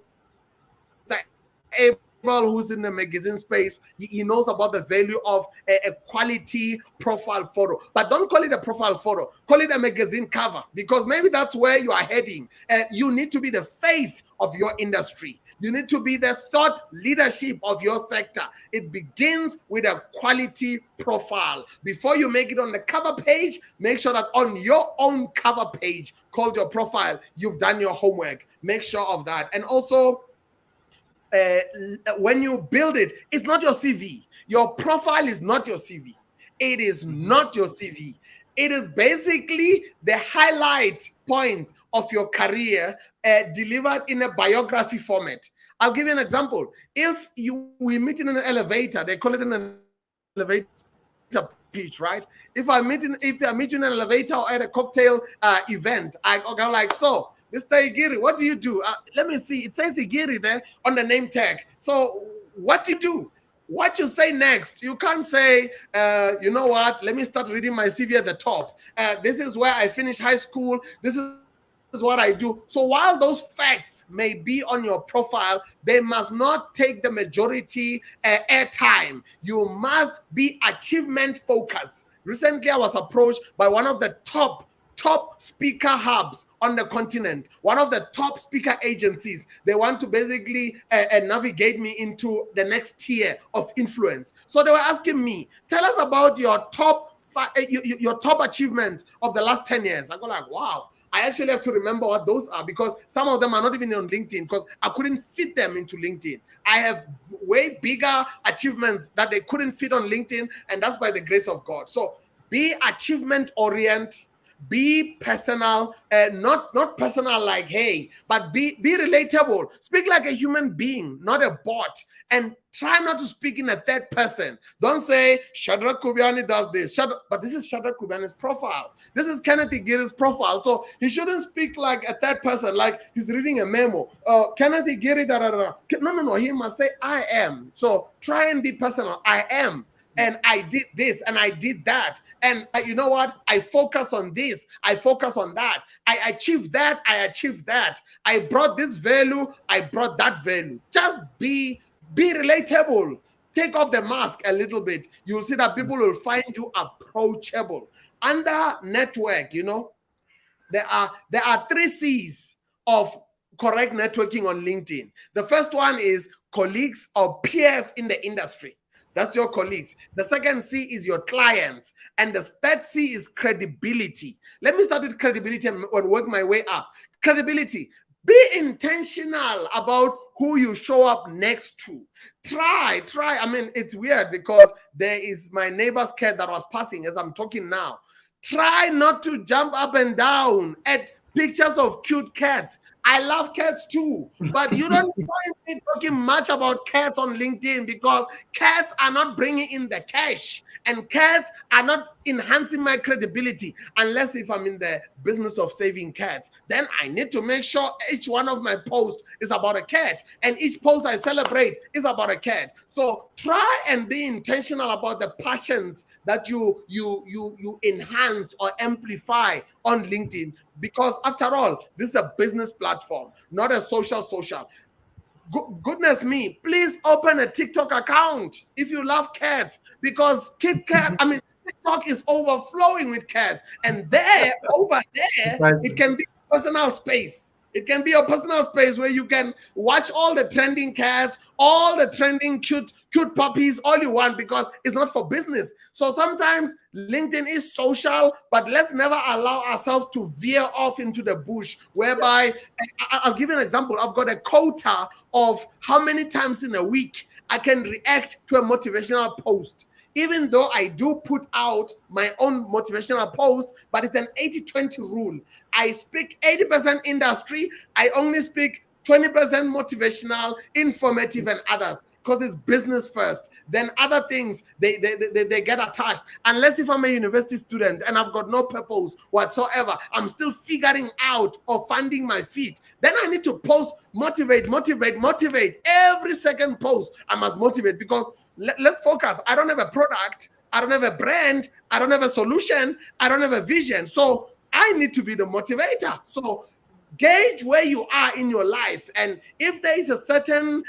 Abel, who's in the magazine space, he knows about the value of a quality profile photo. But don't call it a profile photo. Call it a magazine cover because maybe that's where you are heading. You need to be the face of your industry. You need to be the thought leadership of your sector. It begins with a quality profile. Before you make it on the cover page, make sure that on your own cover page called your profile, you've done your homework. Make sure of that. And also, when you build it, it's not your CV. Your profile is not your CV. It is not your CV. It is basically the highlight points of your career delivered in a biography format. I'll give you an example. If we meet in an elevator, they call it an elevator pitch, right? If I meet in an elevator or at a cocktail event, I go like, so, Mr. Igiri, what do you do? Let me see. It says Igiri there on the name tag. So what do you do? What you say next? You can't say, you know what? Let me start reading my CV at the top. This is where I finished high school. This is what I do. So while those facts may be on your profile, they must not take the majority airtime. You must be achievement focused. Recently, I was approached by one of the top speaker hubs on the continent, one of the top speaker agencies. They want to basically navigate me into the next tier of influence. So they were asking me, tell us about your top achievements of the last 10 years. I go like, wow. I actually have to remember what those are because some of them are not even on LinkedIn because I couldn't fit them into LinkedIn. I have way bigger achievements that they couldn't fit on LinkedIn, and that's by the grace of God. So be achievement oriented. Be personal, not personal like, hey, but be relatable. Speak like a human being, not a bot. And try not to speak in a third person. Don't say, Shadrack Kubyane does this. But this is Shadrack Kubyane's profile. This is Kenneth Igiri's profile. So he shouldn't speak like a third person, like he's reading a memo. Kenneth Igiri, da, da, da. No. He must say, I am. So try and be personal. I am. And I did this and I did that. And you know what? I focus on this. I focus on that. I achieved that. I achieved that. I brought this value. I brought that value. Just be relatable. Take off the mask a little bit. You'll see that people will find you approachable. Under network, you know, there are 3 C's of correct networking on LinkedIn. The first one is colleagues or peers in the industry. That's your colleagues. The second C is your clients. And the third C is credibility. Let me start with credibility and work my way up. Credibility. Be intentional about who you show up next to. Try. I mean, it's weird because there is my neighbor's cat that was passing as I'm talking now. Try not to jump up and down at pictures of cute cats. I love cats too, but you don't find me talking much about cats on LinkedIn because cats are not bringing in the cash and cats are not enhancing my credibility unless if I'm in the business of saving cats. Then I need to make sure each one of my posts is about a cat and each post I celebrate is about a cat. So try and be intentional about the passions that you enhance or amplify on LinkedIn. Because after all, this is a business platform, not a social. Goodness me, please open a TikTok account if you love cats, because TikTok is overflowing with cats. And over there, it can be personal space. It can be a personal space where you can watch all the trending cats, all the trending cute cute puppies, all you want, because it's not for business. So sometimes LinkedIn is social, but let's never allow ourselves to veer off into the bush, whereby I'll give you an example. I've got a quota of how many times in a week I can react to a motivational post. Even though I do put out my own motivational post, but it's an 80-20 rule. I speak 80% industry, I only speak 20% motivational, informative, and others, because it's business first. Then other things, they get attached. Unless if I'm a university student and I've got no purpose whatsoever, I'm still figuring out or finding my feet. Then I need to post, motivate. Every second post, I must motivate, because let's focus. I don't have a product. I don't have a brand. I don't have a solution. I don't have a vision. So I need to be the motivator. So gauge where you are in your life. And if there is a certain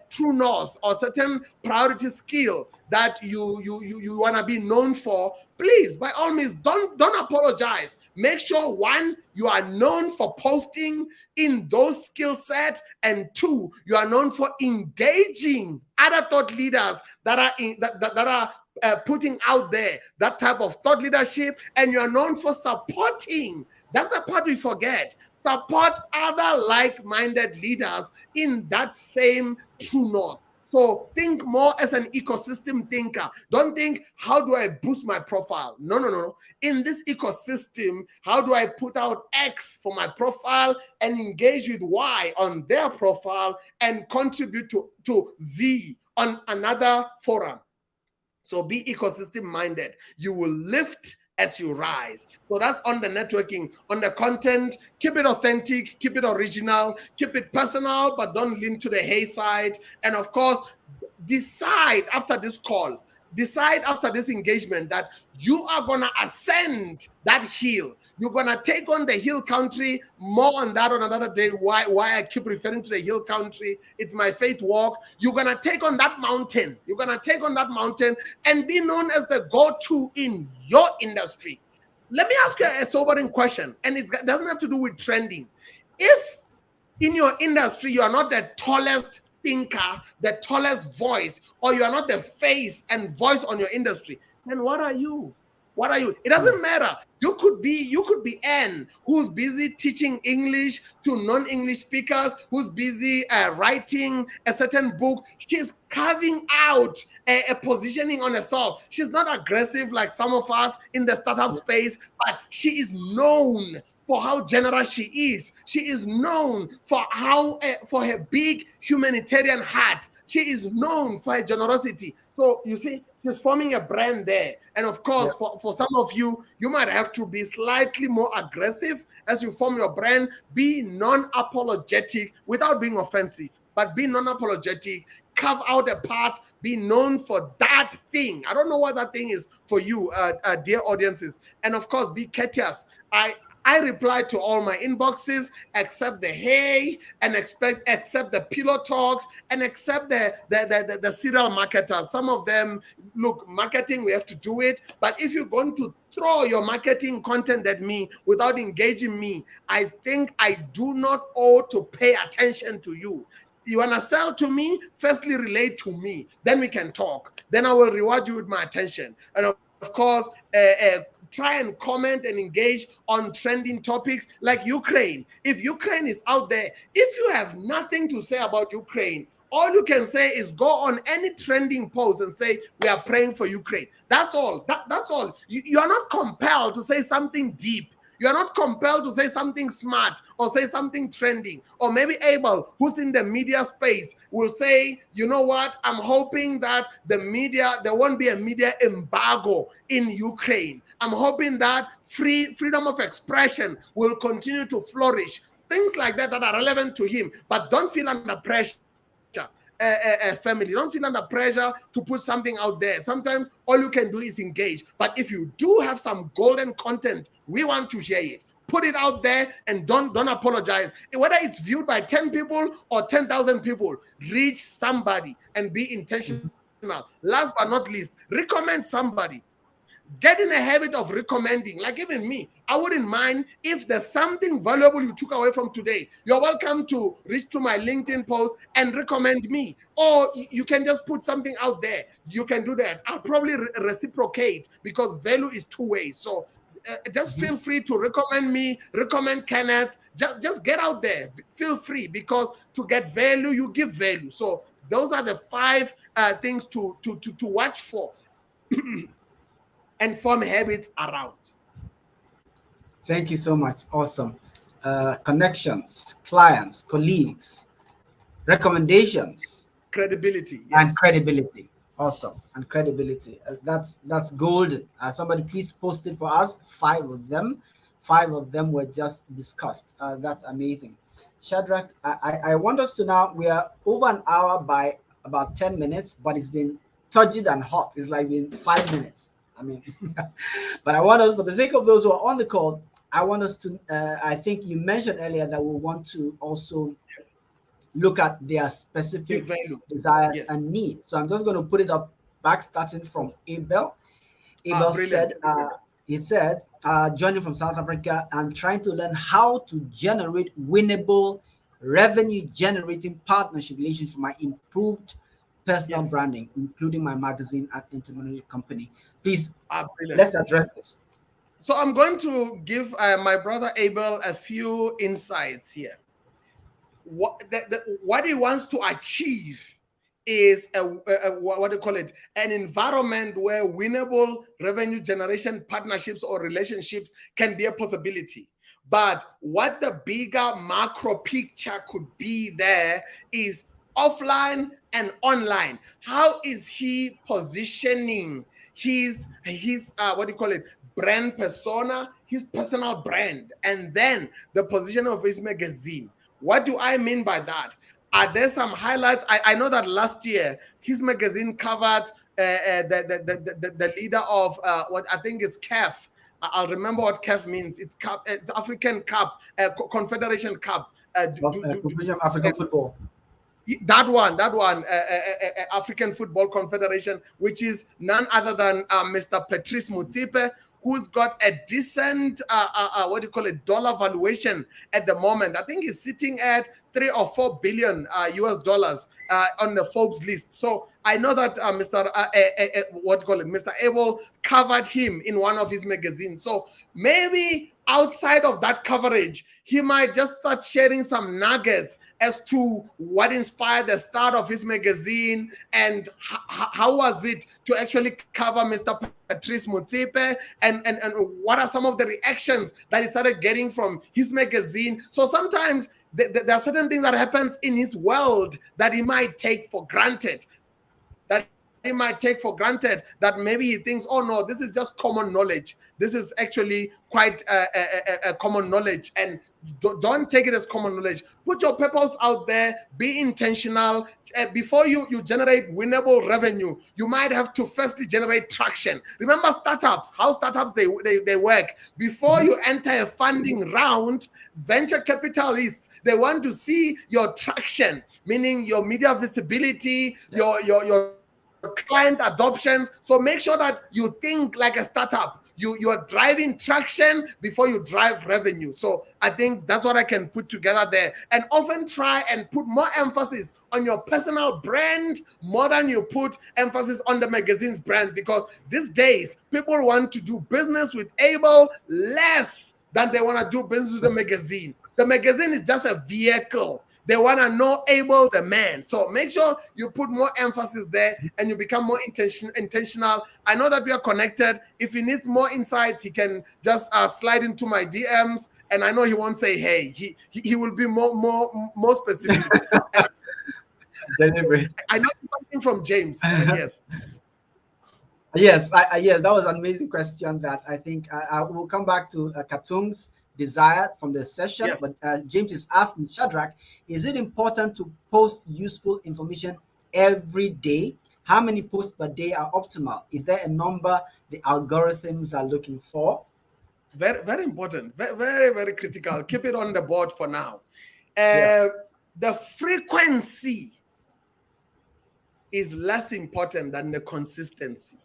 true north or certain priority skill that you want to be known for, please, by all means, don't apologize. Make sure, one, you are known for posting in those skill sets, and two, you are known for engaging other thought leaders that are putting out there that type of thought leadership, and you are known for supporting. That's the part we forget. Support other like-minded leaders in that same true north. So think more as an ecosystem thinker. Don't think, how do I boost my profile? No. In this ecosystem, how do I put out X for my profile and engage with Y on their profile and contribute to Z on another forum? So be ecosystem minded. You will lift as you rise. So that's on the networking. On the content, keep it authentic, keep it original, keep it personal, but don't lean to the hay side. And of course, decide after this call, decide after this engagement that you are going to ascend that hill. You're going to take on the hill country. More on that on another day, why I keep referring to the hill country. It's my faith walk. You're going to take on that mountain. You're going to take on that mountain and be known as the go-to in your industry. Let me ask you a sobering question, and it doesn't have to do with trending. If in your industry you are not the tallest thinker, the tallest voice, or you are not the face and voice on your industry, then what are you? What are you? It doesn't matter. You could be Anne, who's busy teaching English to non-English speakers, who's busy writing a certain book. She's carving out a positioning on herself. She's not aggressive like some of us in the startup space, but she is known for how generous she is. She is known for for her big humanitarian heart. She is known for her generosity. So you see, she's forming a brand there. And of course, for some of you, you might have to be slightly more aggressive as you form your brand. Be non-apologetic without being offensive, but be non-apologetic. Carve out a path. Be known for that thing. I don't know what that thing is for you, dear audiences. And of course, be courteous. I reply to all my inboxes, except the hey, and accept the pillow talks, and accept the serial marketers. Some of them, look, marketing, we have to do it. But if you're going to throw your marketing content at me without engaging me, I think I do not owe to pay attention to you. You want to sell to me? Firstly, relate to me. Then we can talk. Then I will reward you with my attention. And of course, try and comment and engage on trending topics like Ukraine. If Ukraine is out there, if you have nothing to say about Ukraine, all you can say is go on any trending post and say, we are praying for Ukraine. That's all. That's all. You are not compelled to say something deep. You are not compelled to say something smart or say something trending. Or maybe Abel, who's in the media space, will say, you know what, I'm hoping that there won't be a media embargo in Ukraine. I'm hoping that freedom of expression will continue to flourish. Things like that are relevant to him. But don't feel under pressure. Family, don't feel under pressure to put something out there. Sometimes all you can do is engage. But if you do have some golden content, we want to hear it. Put it out there and don't apologize. Whether it's viewed by 10 people or 10,000 people, reach somebody and be intentional. Last but not least, recommend somebody. get in a habit of recommending. Like even me, I wouldn't mind if there's something valuable you took away from today. You're welcome to reach to my LinkedIn post and recommend me. Or you can just put something out there. You can do that. I'll probably reciprocate, because value is two ways. So just feel free to recommend me, recommend Kenneth. Just get out there. Feel free, because to get value, you give value. So those are the 5 things to watch for and form habits around. Thank you so much. Awesome. Connections, clients, colleagues, recommendations, Credibility, and yes. credibility. Awesome. And credibility. That's golden. Somebody please post it for us. 5 of them. 5 of them were just discussed. That's amazing. Shadrack, I want us to now, we are over an hour by about 10 minutes, but it's been turgid and hot. It's like been 5 minutes. I mean, but I want us, for the sake of those who are on the call, I want us to, I think you mentioned earlier that we want to also look at their specific desires Yes. and needs. So I'm just going to put it up back, starting from Abel. Abel said, he said, joining from South Africa and trying to learn how to generate winnable revenue generating partnership relations for my improved personal branding, including my magazine and intermediary company. Please, let's address this. So I'm going to give my brother Abel a few insights here. What he wants to achieve is what do you call it? An environment where winnable revenue generation partnerships or relationships can be a possibility. But what the bigger macro picture could be there is offline and online. How is he positioning his what do you call it, brand persona, his personal brand, and then the position of his magazine? What do I mean by that? Are there some highlights? I know that last year his magazine covered the leader of what I think is CAF. I'll remember what CAF means. It's Cup, it's African Cup, Confederation Cup. African football. That one, African Football Confederation, which is none other than Mr. Patrice Motsepe, who's got a decent, what do you call it, dollar valuation at the moment. I think he's sitting at 3 or 4 billion US dollars on the Forbes list. So I know that what do you call it, Mr. Abel covered him in one of his magazines. So maybe outside of that coverage, he might just start sharing some nuggets as to what inspired the start of his magazine and how was it to actually cover Mr. Patrice Motsepe, and what are some of the reactions that he started getting from his magazine. So sometimes there are certain things that happens in his world that he might take for granted. That maybe he thinks, oh no, this is just common knowledge. This is actually quite a common knowledge, and don't take it as common knowledge. Put your purpose out there, be intentional. Before you generate winnable revenue, you might have to firstly generate traction. Remember startups, how startups they work. Before you enter a funding round, venture capitalists, they want to see your traction, meaning your media visibility, your client adoptions. So make sure that you think like a startup. You are driving traction before you drive revenue. So I think that's what I can put together there. And often try and put more emphasis on your personal brand more than you put emphasis on the magazine's brand, because these days people want to do business with Abel less than they want to do business with the magazine. The magazine is just a vehicle. They want to know Abel the man. So make sure you put more emphasis there and you become more intentional. I know that we are connected. If he needs more insights, he can just slide into my DMs. And I know he won't say, hey, he will be more specific. Deliberate. I know something from James. Yes. Yes, yes, that was an amazing question that I think I will come back to Katung's desire from the session. Yes. But James is asking, Shadrack, is it important to post useful information every day? How many posts per day are optimal? Is there a number the algorithms are looking for? Very, very important. Very, very critical. Keep it on the board for now. The frequency is less important than the consistency.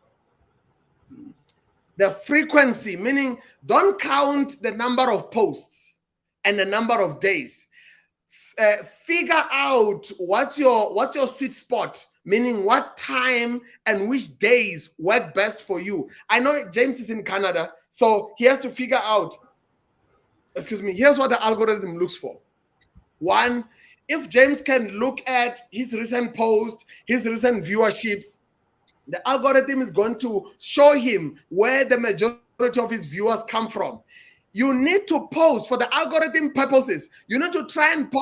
the frequency, meaning don't count the number of posts and the number of days. Figure out what's your sweet spot, meaning what time and which days work best for you. I know James is in Canada, so he has to figure out, here's what the algorithm looks for. One, if James can look at his recent posts, his recent viewerships, the algorithm is going to show him where the majority of his viewers come from. You need to post for the algorithm purposes. You need to try and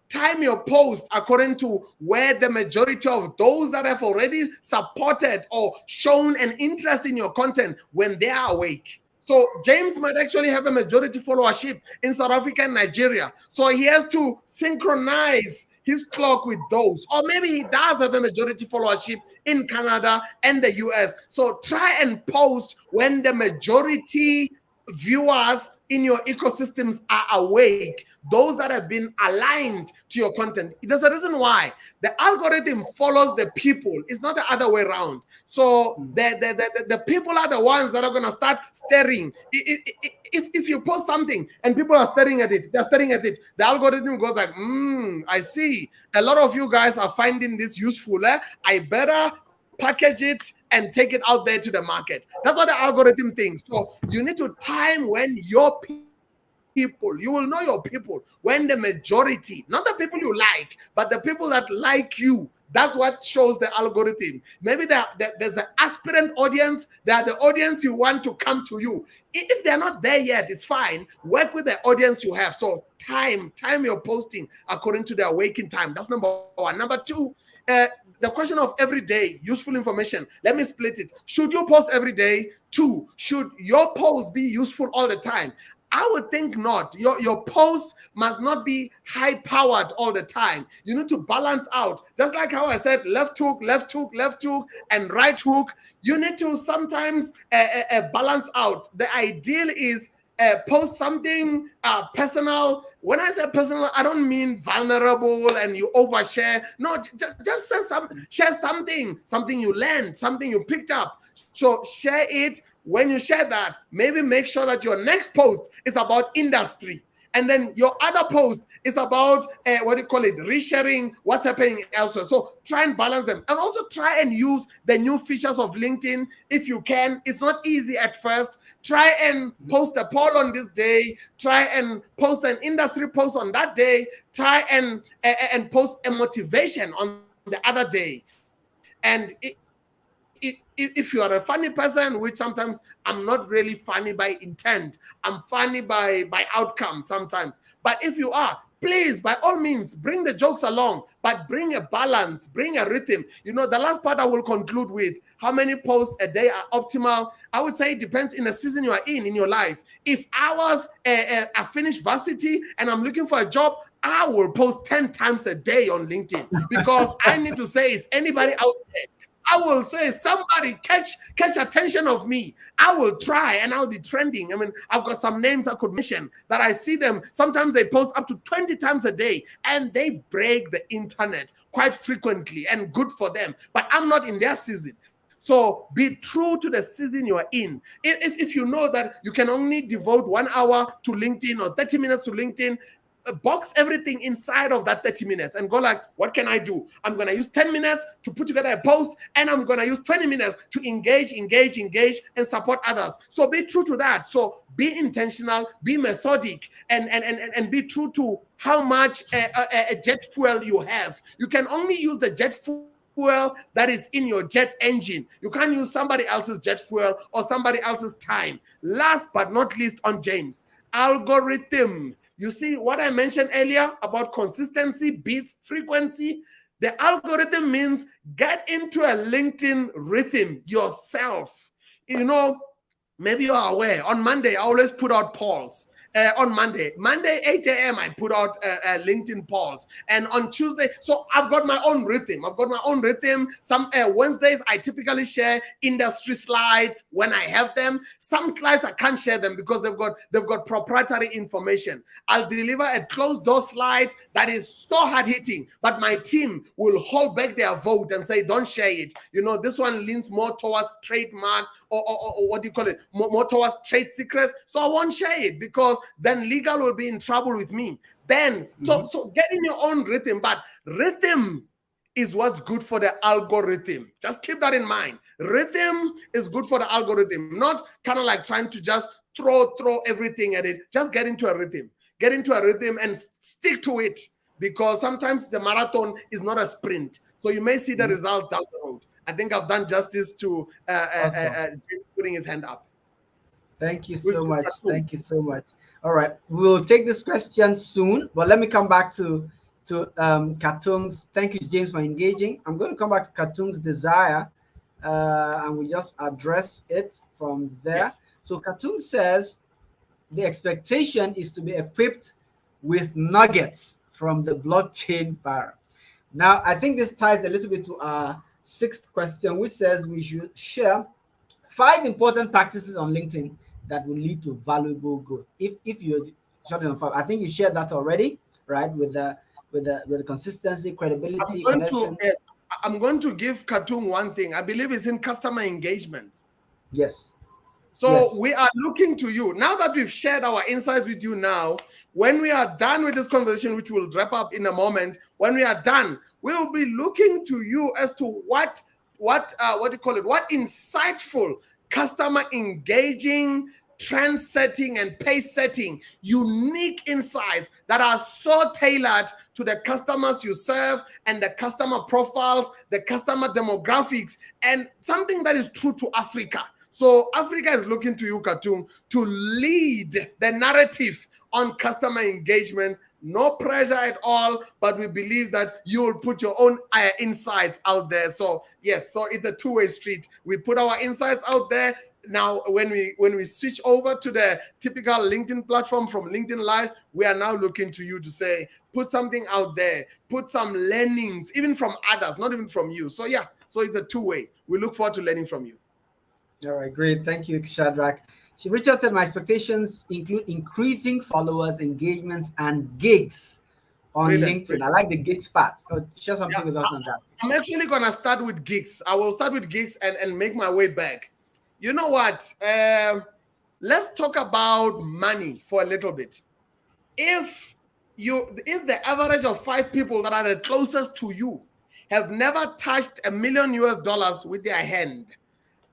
time your post according to where the majority of those that have already supported or shown an interest in your content when they are awake. So James might actually have a majority followership in South Africa and Nigeria. So he has to synchronize his clock with those. Or maybe he does have a majority followership in Canada and the US. So try and post when the majority viewers in your ecosystems are awake, those that have been aligned to your content. There's a reason why. The algorithm follows the people. It's not the other way around. So the people are the ones that are going to start staring. If you post something and people are staring at it, they're staring at it, the algorithm goes like, I see. A lot of you guys are finding this useful. I better package it and take it out there to the market. That's what the algorithm thinks. So you need to time when your people, you will know your people, when the majority, not the people you like, but the people that like you, that's what shows the algorithm. Maybe there's an aspirant audience, they are the audience you want to come to you. If they're not there yet, it's fine. Work with the audience you have. So time your posting according to their waking time. That's number one. Number two, the question of every day, useful information. Let me split it. Should you post every day? Two, should your post be useful all the time? I would think not. Your post must not be high-powered all the time. You need to balance out. Just like how I said, left hook, and right hook. You need to sometimes balance out. The ideal is post something personal. When I say personal, I don't mean vulnerable and you overshare. No, just share something you learned, something you picked up. So share it. When you share that, maybe make sure that your next post is about industry. And then your other post is about, resharing what's happening elsewhere. So try and balance them. And also try and use the new features of LinkedIn if you can. It's not easy at first. Try and post a poll on this day. Try and post an industry post on that day. Try and post a motivation on the other day. And if you are a funny person, which sometimes I'm not really funny by intent, I'm funny by outcome sometimes. But if you are, please, by all means, bring the jokes along, but bring a balance, bring a rhythm. You know, the last part I will conclude with, how many posts a day are optimal? I would say it depends in the season you are in your life. If I was I finished varsity and I'm looking for a job, I will post 10 times a day on LinkedIn because I need to say, is anybody out there? I will say, somebody catch attention of me. I will try and I'll be trending. I mean, I've got some names I could mention that I see them. Sometimes they post up to 20 times a day and they break the internet quite frequently, and good for them. But I'm not in their season. So be true to the season you are in. If you know that you can only devote 1 hour to LinkedIn or 30 minutes to LinkedIn, box everything inside of that 30 minutes and go like, what can I do? I'm going to use 10 minutes to put together a post, and I'm going to use 20 minutes to engage and support others. So be true to that. So be intentional, be methodic, and be true to how much a jet fuel you have. You can only use the jet fuel that is in your jet engine. You can't use somebody else's jet fuel or somebody else's time. Last but not least on James, algorithm. You see what I mentioned earlier about consistency beats frequency? The algorithm means get into a LinkedIn rhythm yourself. You know, maybe you're aware, on Monday, I always put out polls. on Monday. Monday, 8 a.m., I put out LinkedIn polls. And on Tuesday, so I've got my own rhythm. Some Wednesdays, I typically share industry slides when I have them. Some slides, I can't share them because they've got proprietary information. I'll deliver a closed door slide that is so hard-hitting, but my team will hold back their vote and say, don't share it. This one leans more towards trademark or what do you call it? More towards trade secrets. So I won't share it because then legal will be in trouble with me. Then, so get in your own rhythm, but rhythm is what's good for the algorithm. Just keep that in mind. Rhythm is good for the algorithm, not kind of like trying to just throw everything at it. Just get into a rhythm. Get into a rhythm and stick to it, because sometimes the marathon is not a sprint. So you may see the results down the road. I think I've done justice to putting his hand up. Thank you so much. Thank you so much. All right, we'll take this question soon, but let me come back to Katung's. Thank you, James, for engaging. I'm going to come back to Katung's desire, and we just address it from there. Yes. So Katung says the expectation is to be equipped with nuggets from the blockchain bar. Now, I think this ties a little bit to our sixth question, which says we should share 5 important practices on LinkedIn that will lead to valuable growth. If you're short on 5, I think you shared that already, right? With the consistency, credibility, connection. I'm going to give Katung one thing. I believe it's in customer engagement. Yes. So we are looking to you. Now that we've shared our insights with you now, when we are done with this conversation, which we'll wrap up in a moment, when we are done, we will be looking to you as to what insightful, customer engaging, trend setting, and pace setting, unique insights that are so tailored to the customers you serve and the customer profiles, the customer demographics, and something that is true to Africa. So Africa is looking to you, Katung, to lead the narrative on customer engagement. No pressure at all, but we believe that you will put your own insights out there. So yes, so it's a two-way street. We put our insights out there. Now, when we switch over to the typical LinkedIn platform from LinkedIn Live, we are now looking to you to say, put something out there, put some learnings, even from others, not even from you. So yeah, so it's a two-way. We look forward to learning from you. All right, great. Thank you, Shadrack. Richard said, my expectations include increasing followers, engagements, and gigs on LinkedIn. I like the gigs part. Share something with us on that. I'm actually going to start with gigs. I will start with gigs and make my way back. You know what? Let's talk about money for a little bit. If the average of 5 people that are the closest to you have never touched $1 million with their hand,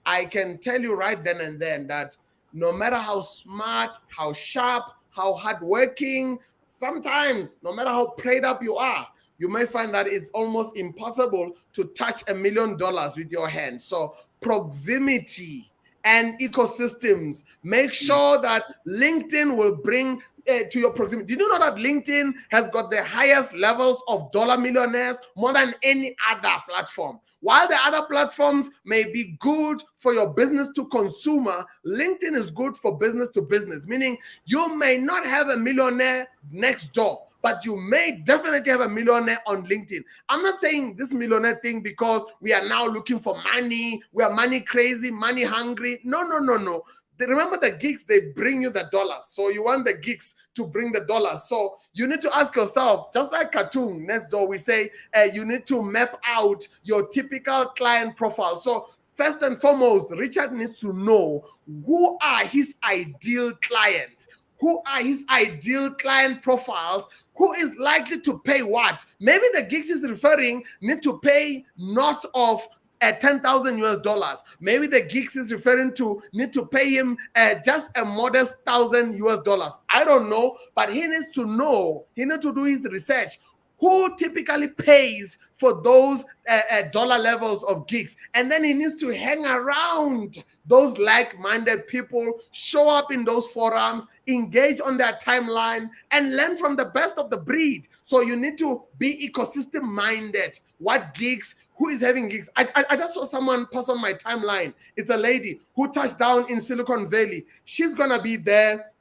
I can tell you right then and then that no matter how smart, how sharp, how hardworking, sometimes no matter how prayed up you are, you may find that it's almost impossible to touch $1 million with your hand. So proximity and ecosystems, make sure that LinkedIn will bring to your proximity. Did you know that LinkedIn has got the highest levels of dollar millionaires more than any other platform? While the other platforms may be good for your business to consumer, LinkedIn is good for business to business, meaning you may not have a millionaire next door, but you may definitely have a millionaire on LinkedIn. I'm not saying this millionaire thing because we are now looking for money, we are money crazy, money hungry. No. Remember the gigs, they bring you the dollars. So you want the gigs to bring the dollars. So you need to ask yourself, just like Katung next door, we say you need to map out your typical client profile. So first and foremost, Richard needs to know who are his ideal clients. Who are his ideal client profiles? Who is likely to pay what? Maybe the gigs he's referring need to pay north of $10,000. Maybe the gigs is referring to need to pay him just a modest $1,000. I don't know, but he needs to know. He needs to do his research. Who typically pays for those dollar levels of gigs? And then he needs to hang around those like-minded people, show up in those forums, engage on their timeline, and learn from the best of the breed. So you need to be ecosystem-minded. What gigs? Who is having gigs? I just saw someone pass on my timeline. It's a lady who touched down in Silicon Valley. She's going to be there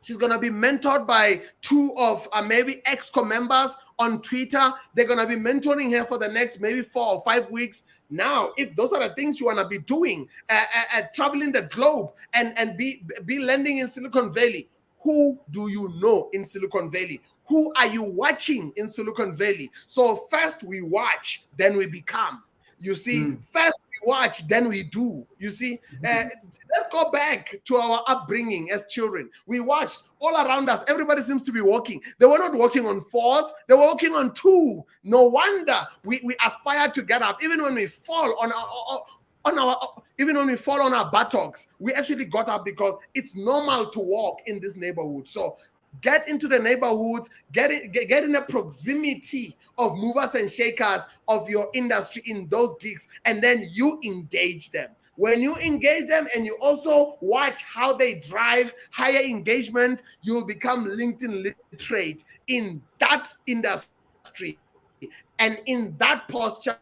She's going to be mentored by two of maybe EXCO members on Twitter. They're going to be mentoring her for the next maybe 4 or 5 weeks. Now, if those are the things you want to be doing, traveling the globe and be landing in Silicon Valley, who do you know in Silicon Valley? Who are you watching in Silicon Valley? So first we watch, then we become. You see, first we watch, then we do. You see, let's go back to our upbringing as children. We watched all around us. Everybody seems to be walking. They were not walking on 4s. They were walking on 2. No wonder we aspire to get up. Even when we fall even when we fall on our buttocks, we actually got up because it's normal to walk in this neighborhood. So get into the neighborhoods, get in the proximity of movers and shakers of your industry in those gigs, and then you engage them. When you engage them and you also watch how they drive higher engagement, you'll become LinkedIn literate in that industry and in that posture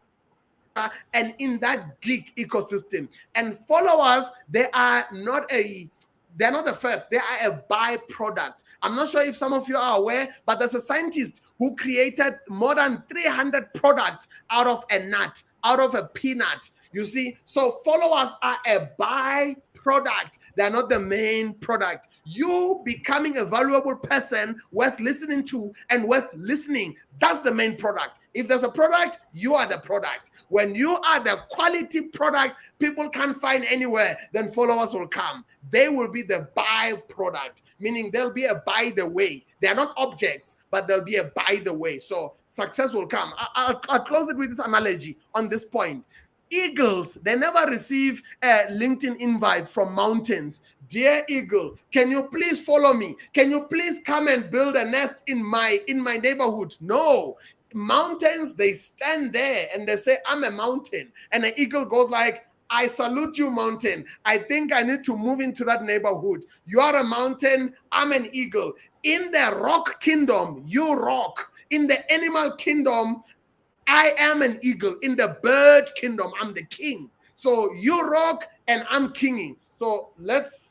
and in that gig ecosystem. And followers, they're not the first, they are a byproduct. I'm not sure if some of you are aware, but there's a scientist who created more than 300 products out of a nut, out of a peanut. You see, so followers are a byproduct. They're not the main product. You becoming a valuable person worth listening to and worth listening, that's the main product. If there's a product, you are the product. When you are the quality product people can't find anywhere, then followers will come. They will be the byproduct, meaning they'll be a by the way. They are not objects, but they'll be a by the way. So success will come. I'll close it with this analogy on this point. Eagles, they never receive LinkedIn invites from mountains. Dear eagle, can you please follow me? Can you please come and build a nest in my neighborhood? No. Mountains, they stand there and they say, I'm a mountain. And an eagle goes like, I salute you, mountain. I think I need to move into that neighborhood. You are a mountain, I'm an eagle. In the rock kingdom, you rock. In the animal kingdom, I am an eagle. In the bird kingdom, I'm the king. So you rock and I'm kinging. So let's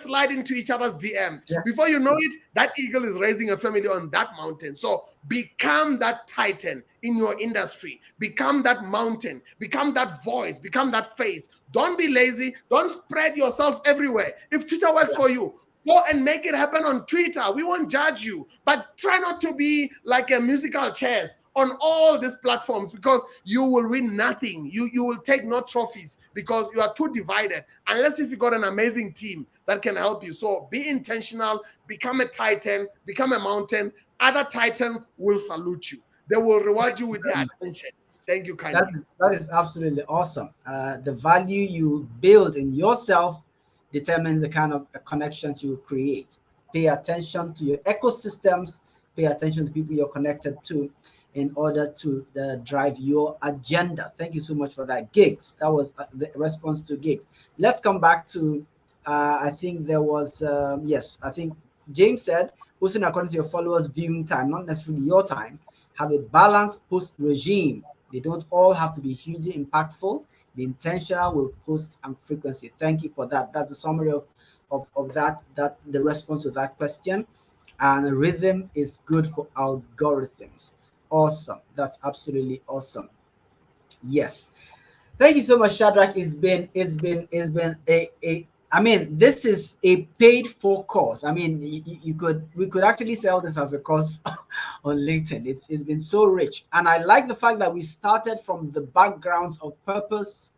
slide into each other's DMs. Yeah. Before you know it, that eagle is raising a family on that mountain. So become that titan in your industry. Become that mountain. Become that voice. Become that face. Don't be lazy. Don't spread yourself everywhere. If Twitter works for you, go and make it happen on Twitter. We won't judge you. But try not to be like a musical chairs on all these platforms, because you will win nothing. You will take no trophies because you are too divided, unless if you got an amazing team that can help you. So be intentional, become a titan, become a mountain. Other titans will salute you. They will reward you with their attention. Thank you kindly. That is absolutely awesome. The value you build in yourself determines the kind of connections you create. Pay attention to your ecosystems, pay attention to people you're connected to, in order to drive your agenda. Thank you so much for that. Gigs, that was the response to gigs. Let's come back to, I think there was, yes, I think James said, posting according to your followers' viewing time, not necessarily your time. Have a balanced post regime. They don't all have to be hugely impactful. Be intentional with post and frequency. Thank you for that. That's a summary of that the response to that question. And rhythm is good for algorithms. Awesome. That's absolutely awesome. Yes. Thank you so much, Shadrack. It's been a I mean, this is a paid for course. I mean, we could actually sell this as a course on LinkedIn. It's been so rich. And I like the fact that we started from the backgrounds of purpose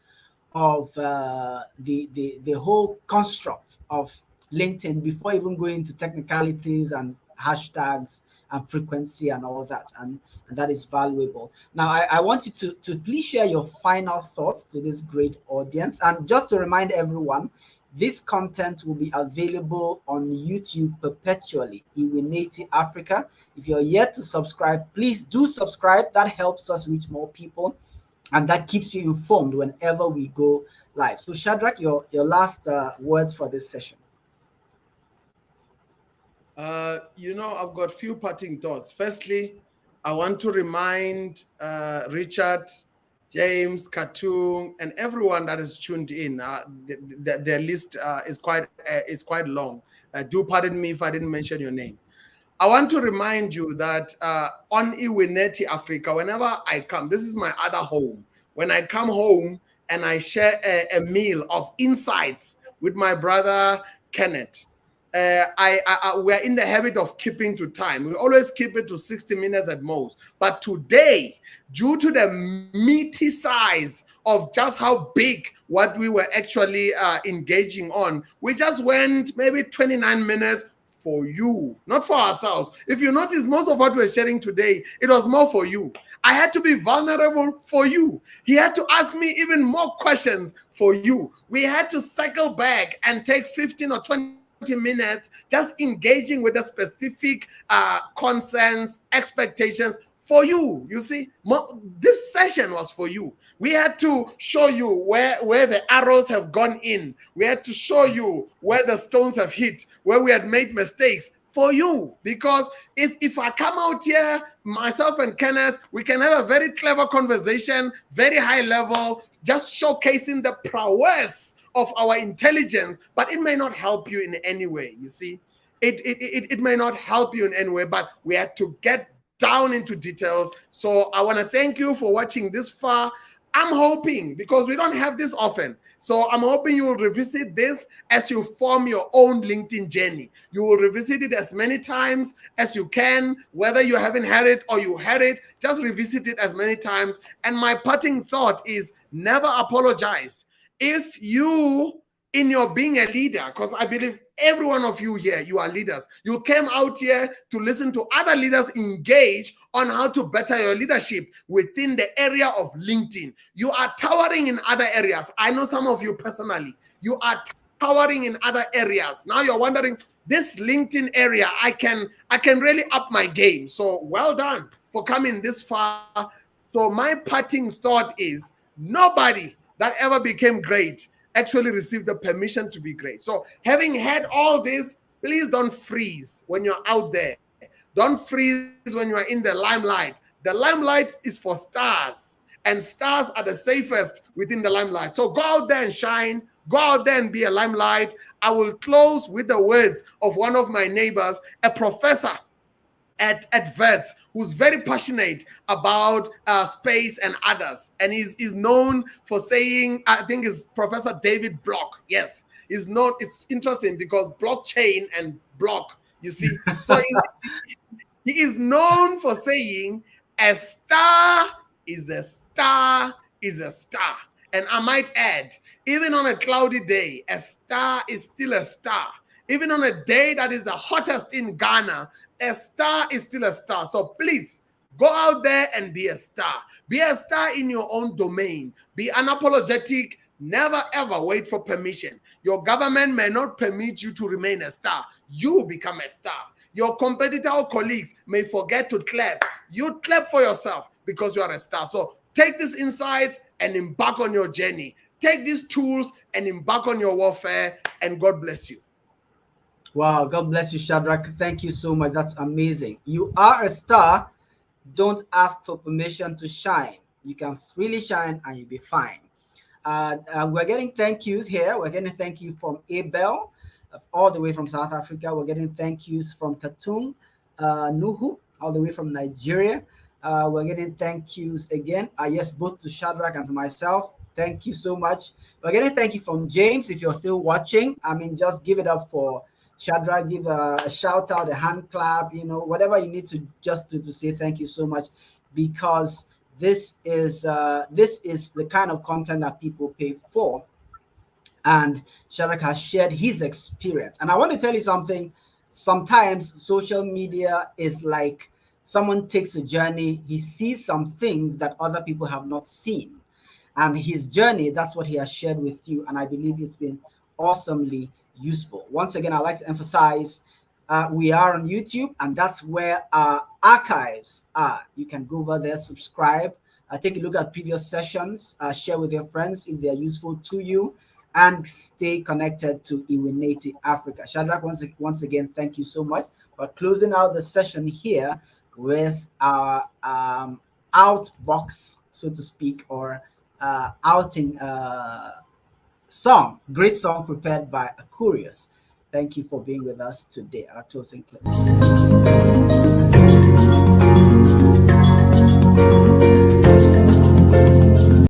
of the whole construct of LinkedIn before even going into technicalities and hashtags and frequency and all that, and that is valuable. Now I want you to please share your final thoughts to this great audience. And just to remind everyone, this content will be available on YouTube perpetually. Iwineti Africa. If you're yet to subscribe, please do subscribe. That helps us reach more people, and that keeps you informed whenever we go live. So Shadrack, your last words for this session. I've got few parting thoughts. Firstly, I want to remind Richard James, Katung, and everyone that is tuned in. Their list is quite long. Do pardon me if I didn't mention your name. I want to remind you that on Iwineti Africa, whenever I come, this is my other home. When I come home and I share a meal of insights with my brother Kenneth, we're in the habit of keeping to time. We always keep it to 60 minutes at most. But today, due to the meaty size of just how big what we were actually engaging on, we just went maybe 29 minutes for you, not for ourselves. If you notice, most of what we're sharing today, it was more for you. I had to be vulnerable for you. He had to ask me even more questions for you. We had to cycle back and take 15 or 20 minutes just engaging with the specific concerns, expectations for you. You see, this session was for you. We had to show you where the arrows have gone in. We had to show you where the stones have hit, where we had made mistakes for you. Because if I come out here, myself and Kenneth, we can have a very clever conversation, very high level, just showcasing the prowess of our intelligence, but it may not help you in any way. You see, it may not help you in any way, but we had to get down into details. So I want to thank you for watching this far. I'm hoping, because we don't have this often, so I'm hoping you will revisit this as you form your own LinkedIn journey. You will revisit it as many times as you can, whether you haven't had it or you had it, just revisit it as many times. And my parting thought is never apologize. If you, in your being a leader, because I believe every one of you here, you are leaders. You came out here to listen to other leaders engage on how to better your leadership within the area of LinkedIn. You are towering in other areas. I know some of you personally. You are towering in other areas. Now you're wondering, this LinkedIn area, I can really up my game. So well done for coming this far. So my parting thought is, nobody that ever became great actually received the permission to be great. So having had all this, please don't freeze when you're out there. Don't freeze when you're in the limelight. The limelight is for stars, and stars are the safest within the limelight. So go out there and shine. Go out there and be a limelight. I will close with the words of one of my neighbors, a professor at Vets, who's very passionate about space and others. And he's known for saying, I think it's Professor David Block. Yes, he's known. It's interesting because blockchain and block, you see. So he is known for saying, a star is a star is a star. And I might add, even on a cloudy day, a star is still a star. Even on a day that is the hottest in Ghana, a star is still a star. So please, go out there and be a star. Be a star in your own domain. Be unapologetic. Never ever wait for permission. Your government may not permit you to remain a star. You become a star. Your competitor or colleagues may forget to clap. You clap for yourself because you are a star. So take these insights and embark on your journey. Take these tools and embark on your warfare, and God bless you. Wow, God bless you, Shadrack. Thank you so much. That's amazing. You are a star. Don't ask for permission to shine. You can freely shine and you'll be fine. We're getting thank yous here. We're getting thank you from Abel, all the way from South Africa. We're getting thank yous from Katung, Nuhu, all the way from Nigeria. We're getting thank yous again. Yes, both to Shadrack and to myself. Thank you so much. We're getting thank you from James. If you're still watching, I mean, just give it up for Shadrack. Give a shout out, a hand clap, whatever you need to just to say thank you so much, because this is the kind of content that people pay for. And Shadrack has shared his experience. And I want to tell you something. Sometimes social media is like someone takes a journey, he sees some things that other people have not seen. And his journey, that's what he has shared with you. And I believe it's been awesomely useful. Once again, I'd like to emphasize we are on YouTube, and that's where our archives are. You can go over there, subscribe, take a look at previous sessions, share with your friends if they are useful to you, and stay connected to Iwineti Africa. Shadrack, once again, thank you so much. We're closing out the session here with our outbox so to speak, or outing song, great song prepared by Aquarius. Thank you for being with us today. Our closing clip.